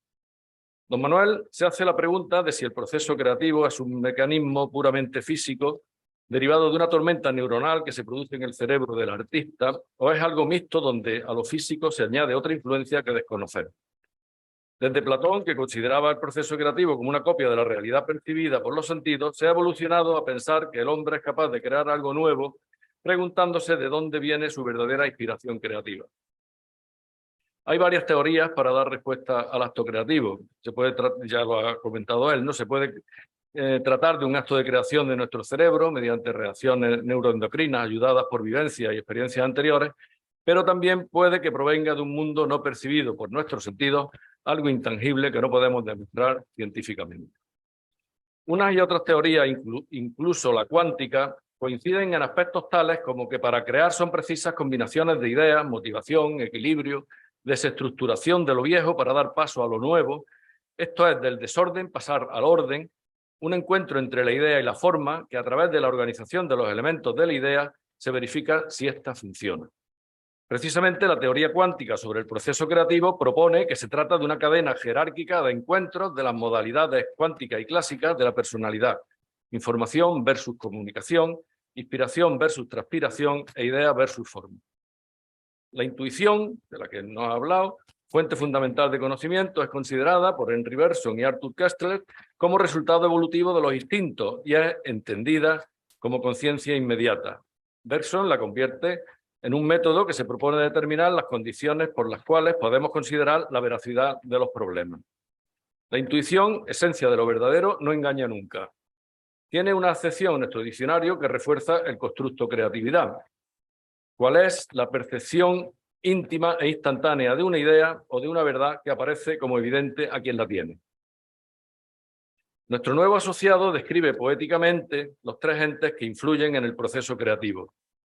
Don Manuel se hace la pregunta de si el proceso creativo es un mecanismo puramente físico, derivado de una tormenta neuronal que se produce en el cerebro del artista, o es algo mixto donde a lo físico se añade otra influencia que desconocemos. Desde Platón, que consideraba el proceso creativo como una copia de la realidad percibida por los sentidos, se ha evolucionado a pensar que el hombre es capaz de crear algo nuevo, preguntándose de dónde viene su verdadera inspiración creativa. Hay varias teorías para dar respuesta al acto creativo. Ya lo ha comentado él, ¿no? Se puede tratar de un acto de creación de nuestro cerebro mediante reacciones neuroendocrinas ayudadas por vivencias y experiencias anteriores, pero también puede que provenga de un mundo no percibido por nuestros sentidos, algo intangible que no podemos demostrar científicamente. Unas y otras teorías, incluso la cuántica, coinciden en aspectos tales como que para crear son precisas combinaciones de ideas, motivación, equilibrio, desestructuración de lo viejo para dar paso a lo nuevo. Esto es, del desorden pasar al orden, un encuentro entre la idea y la forma que a través de la organización de los elementos de la idea se verifica si ésta funciona. Precisamente la teoría cuántica sobre el proceso creativo propone que se trata de una cadena jerárquica de encuentros de las modalidades cuánticas y clásicas de la personalidad: información versus comunicación, inspiración versus transpiración e idea versus forma. La intuición, de la que nos ha hablado, fuente fundamental de conocimiento, es considerada por Henry Bergson y Arthur Koestler como resultado evolutivo de los instintos y es entendida como conciencia inmediata. Bergson la convierte en un método que se propone determinar las condiciones por las cuales podemos considerar la veracidad de los problemas. La intuición, esencia de lo verdadero, no engaña nunca. Tiene una acepción en nuestro diccionario que refuerza el constructo creatividad. ¿Cuál es la percepción íntima e instantánea de una idea o de una verdad que aparece como evidente a quien la tiene? Nuestro nuevo asociado describe poéticamente los tres entes que influyen en el proceso creativo: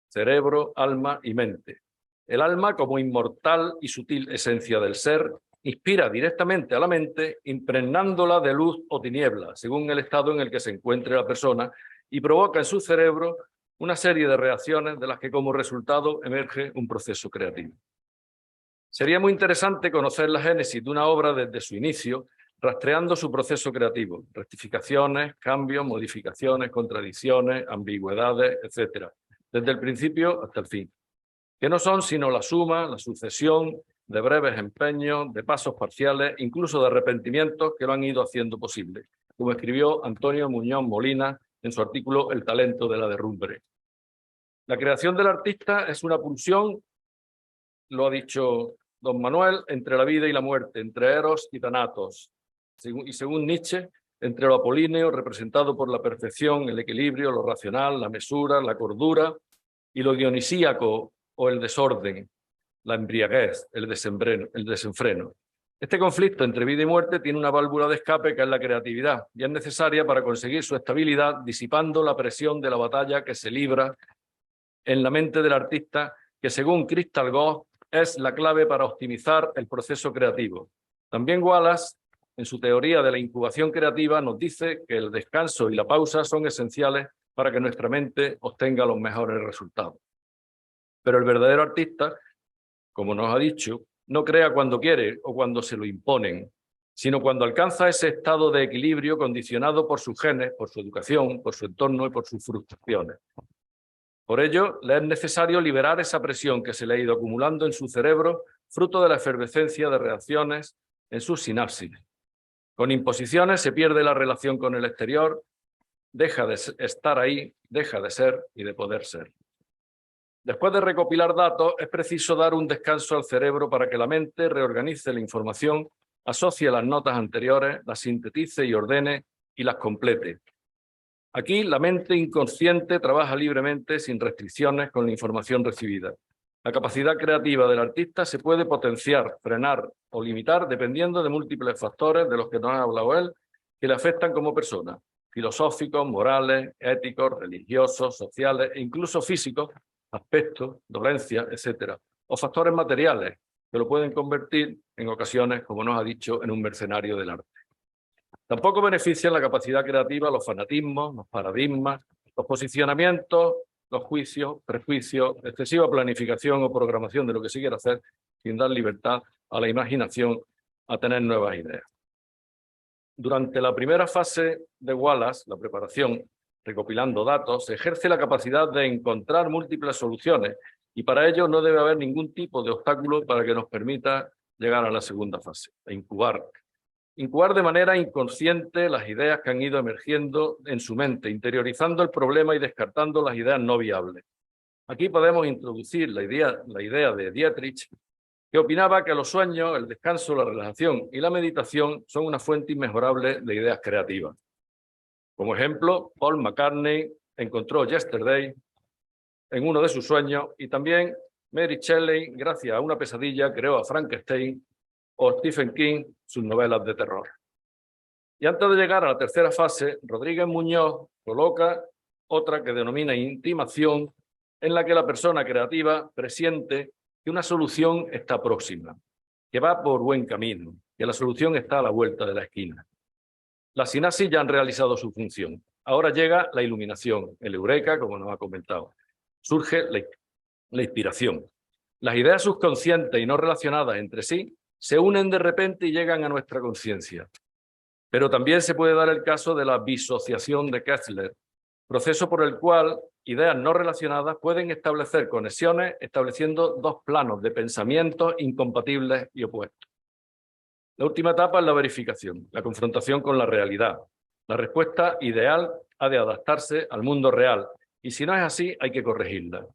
cerebro, alma y mente. El alma, como inmortal y sutil esencia del ser, inspira directamente a la mente, impregnándola de luz o tiniebla, según el estado en el que se encuentre la persona, y provoca en su cerebro una serie de reacciones de las que como resultado emerge un proceso creativo. Sería muy interesante conocer la génesis de una obra desde su inicio, rastreando su proceso creativo, rectificaciones, cambios, modificaciones, contradicciones, ambigüedades, etc., desde el principio hasta el fin, que no son sino la suma, la sucesión de breves empeños, de pasos parciales, incluso de arrepentimientos que lo han ido haciendo posible, como escribió Antonio Muñoz Molina en su artículo El talento de la derrumbe. La creación del artista es una pulsión, lo ha dicho don Manuel, entre la vida y la muerte, entre Eros y Thanatos, y según Nietzsche, entre lo apolíneo, representado por la perfección, el equilibrio, lo racional, la mesura, la cordura, y lo dionisíaco o el desorden, la embriaguez, el desenfreno. Este conflicto entre vida y muerte tiene una válvula de escape que es la creatividad y es necesaria para conseguir su estabilidad, disipando la presión de la batalla que se libra en la mente del artista, que según Crystal Goff es la clave para optimizar el proceso creativo. También Wallace, en su teoría de la incubación creativa, nos dice que el descanso y la pausa son esenciales para que nuestra mente obtenga los mejores resultados. Pero el verdadero artista, como nos ha dicho, no crea cuando quiere o cuando se lo imponen, sino cuando alcanza ese estado de equilibrio condicionado por sus genes, por su educación, por su entorno y por sus frustraciones. Por ello, le es necesario liberar esa presión que se le ha ido acumulando en su cerebro, fruto de la efervescencia de reacciones en sus sinapsis. Con imposiciones se pierde la relación con el exterior, deja de estar ahí, deja de ser y de poder ser. Después de recopilar datos, es preciso dar un descanso al cerebro para que la mente reorganice la información, asocie las notas anteriores, las sintetice y ordene y las complete. Aquí la mente inconsciente trabaja libremente, sin restricciones, con la información recibida. La capacidad creativa del artista se puede potenciar, frenar o limitar dependiendo de múltiples factores de los que nos ha hablado él, que le afectan como persona: filosóficos, morales, éticos, religiosos, sociales e incluso físicos, aspectos, dolencias, etc. O factores materiales que lo pueden convertir en ocasiones, como nos ha dicho, en un mercenario del arte. Tampoco benefician la capacidad creativa los fanatismos, los paradigmas, los posicionamientos, los juicios, prejuicios, excesiva planificación o programación de lo que se quiera hacer, sin dar libertad a la imaginación a tener nuevas ideas. Durante la primera fase de Wallace, la preparación, recopilando datos, se ejerce la capacidad de encontrar múltiples soluciones y para ello no debe haber ningún tipo de obstáculo para que nos permita llegar a la segunda fase, a incubar. Incubar de manera inconsciente las ideas que han ido emergiendo en su mente, interiorizando el problema y descartando las ideas no viables. Aquí podemos introducir la idea de Dietrich, que opinaba que los sueños, el descanso, la relajación y la meditación son una fuente inmejorable de ideas creativas. Como ejemplo, Paul McCartney encontró Yesterday en uno de sus sueños y también Mary Shelley, gracias a una pesadilla, creó a Frankenstein, o Stephen King, sus novelas de terror. Y antes de llegar a la tercera fase, Rodríguez Muñoz coloca otra que denomina intimación, en la que la persona creativa presiente que una solución está próxima, que va por buen camino, que la solución está a la vuelta de la esquina. Las sinapsis ya han realizado su función. Ahora llega la iluminación, el eureka, como nos ha comentado. Surge la inspiración. Las ideas subconscientes y no relacionadas entre sí se unen de repente y llegan a nuestra conciencia. Pero también se puede dar el caso de la disociación de Kessler, proceso por el cual ideas no relacionadas pueden establecer conexiones, estableciendo dos planos de pensamientos incompatibles y opuestos. La última etapa es la verificación, la confrontación con la realidad. La respuesta ideal ha de adaptarse al mundo real, y si no es así, hay que corregirla.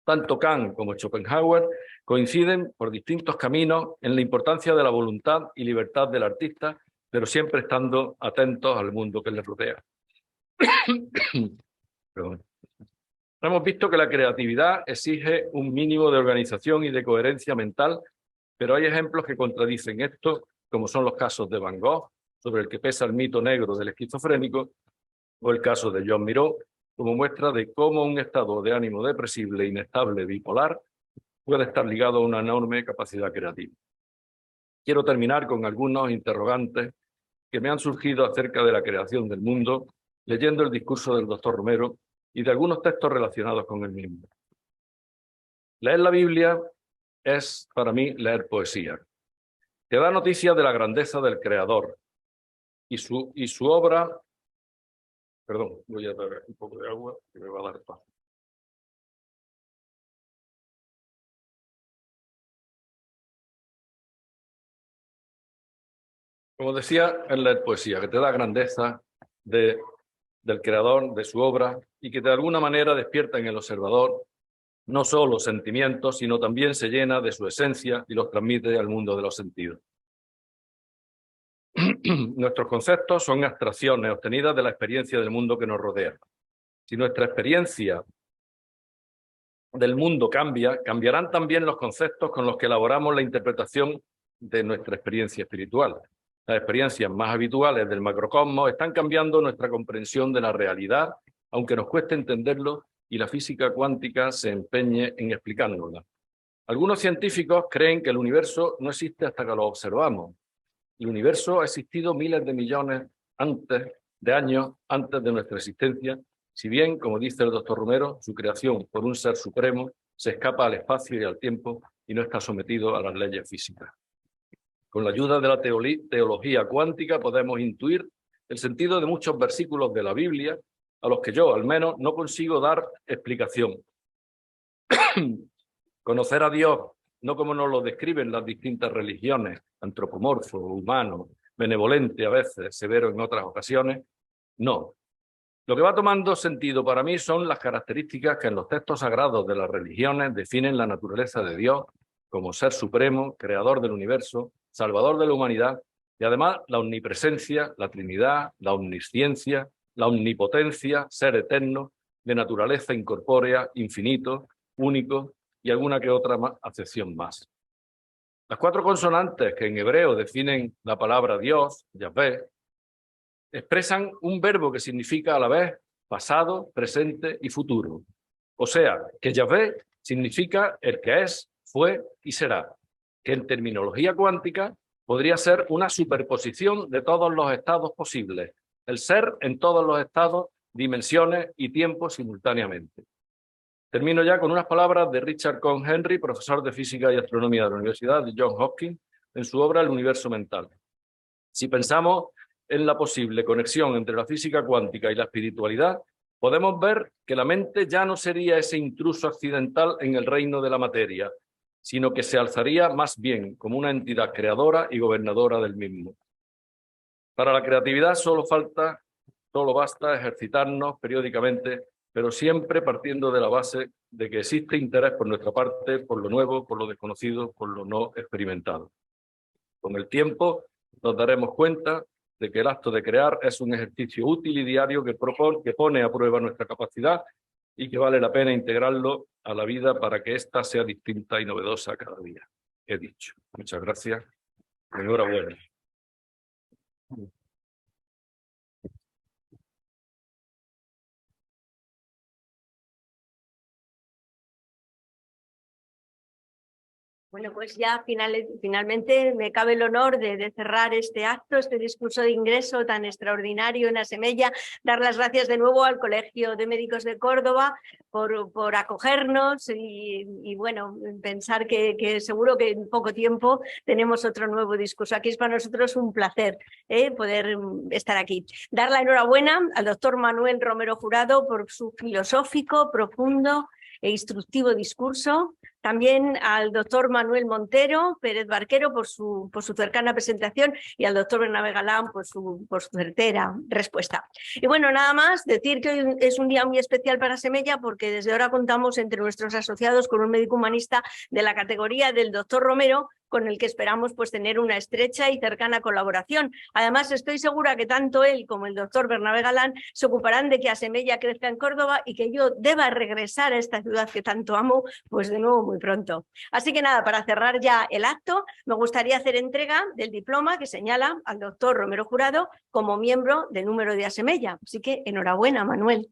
Tanto Kant como Schopenhauer coinciden por distintos caminos en la importancia de la voluntad y libertad del artista, pero siempre estando atentos al mundo que les rodea. Perdón. Hemos visto que la creatividad exige un mínimo de organización y de coherencia mental, pero hay ejemplos que contradicen esto, como son los casos de Van Gogh, sobre el que pesa el mito negro del esquizofrénico, o el caso de John Miró, como muestra de cómo un estado de ánimo depresible, inestable, bipolar, puede estar ligado a una enorme capacidad creativa. Quiero terminar con algunos interrogantes que me han surgido acerca de la creación del mundo, leyendo el discurso del doctor Romero y de algunos textos relacionados con el mismo. Leer la Biblia es, para mí, leer poesía, que da noticia de la grandeza del Creador y su obra. Perdón, voy a dar un poco de agua que me va a dar paso. Como decía, es leer poesía, que te da grandeza del Creador, de su obra, y que de alguna manera despierta en el observador no solo sentimientos, sino también se llena de su esencia y los transmite al mundo de los sentidos. Nuestros conceptos son abstracciones obtenidas de la experiencia del mundo que nos rodea. Si nuestra experiencia del mundo cambia, cambiarán también los conceptos con los que elaboramos la interpretación de nuestra experiencia espiritual. Las experiencias más habituales del macrocosmos están cambiando nuestra comprensión de la realidad, aunque nos cueste entenderlo y la física cuántica se empeñe en explicárnosla. Algunos científicos creen que el universo no existe hasta que lo observamos. El universo ha existido miles de millones de años antes de nuestra existencia, si bien, como dice el doctor Romero, su creación por un ser supremo se escapa al espacio y al tiempo y no está sometido a las leyes físicas. Con la ayuda de la teología cuántica podemos intuir el sentido de muchos versículos de la Biblia, a los que yo, al menos, no consigo dar explicación. Conocer a Dios, no como nos lo describen las distintas religiones, antropomorfo, humano, benevolente a veces, severo en otras ocasiones, no. Lo que va tomando sentido para mí son las características que en los textos sagrados de las religiones definen la naturaleza de Dios como ser supremo, creador del universo, salvador de la humanidad, y además la omnipresencia, la Trinidad, la omnisciencia, la omnipotencia, ser eterno, de naturaleza incorpórea, infinito, único y alguna que otra acepción más. Las 4 consonantes que en hebreo definen la palabra Dios, Yahvé, expresan un verbo que significa a la vez pasado, presente y futuro. O sea, que Yahvé significa el que es, fue y será, que en terminología cuántica podría ser una superposición de todos los estados posibles, el ser en todos los estados, dimensiones y tiempos simultáneamente. Termino ya con unas palabras de Richard Cohn Henry, profesor de Física y Astronomía de la Universidad de Johns Hopkins, en su obra El universo mental. Si pensamos en la posible conexión entre la física cuántica y la espiritualidad, podemos ver que la mente ya no sería ese intruso accidental en el reino de la materia, sino que se alzaría más bien como una entidad creadora y gobernadora del mismo. Para la creatividad solo basta ejercitarnos periódicamente, pero siempre partiendo de la base de que existe interés por nuestra parte, por lo nuevo, por lo desconocido, por lo no experimentado. Con el tiempo nos daremos cuenta de que el acto de crear es un ejercicio útil y diario que pone a prueba nuestra capacidad y que vale la pena integrarlo a la vida para que ésta sea distinta y novedosa cada día. He dicho. Muchas gracias. Enhorabuena. Bueno, pues ya finalmente me cabe el honor de cerrar este acto, este discurso de ingreso tan extraordinario en Asemella, dar las gracias de nuevo al Colegio de Médicos de Córdoba por acogernos y bueno, pensar que seguro que en poco tiempo tenemos otro nuevo discurso. Aquí es para nosotros un placer poder estar aquí. Dar la enhorabuena al doctor Manuel Romero Jurado por su filosófico, profundo e instructivo discurso. También al doctor Manuel Montero Pérez Barquero por su cercana presentación y al doctor Bernabé Galán por su certera respuesta. Y bueno, nada más decir que hoy es un día muy especial para Asemella porque desde ahora contamos entre nuestros asociados con un médico humanista de la categoría del doctor Romero, con el que esperamos pues tener una estrecha y cercana colaboración. Además, estoy segura que tanto él como el doctor Bernabé Galán se ocuparán de que Asemella crezca en Córdoba y que yo deba regresar a esta ciudad que tanto amo, pues de nuevo muy pronto. Así que nada, para cerrar ya el acto, me gustaría hacer entrega del diploma que señala al doctor Romero Jurado como miembro del número de Asemella. Así que enhorabuena, Manuel.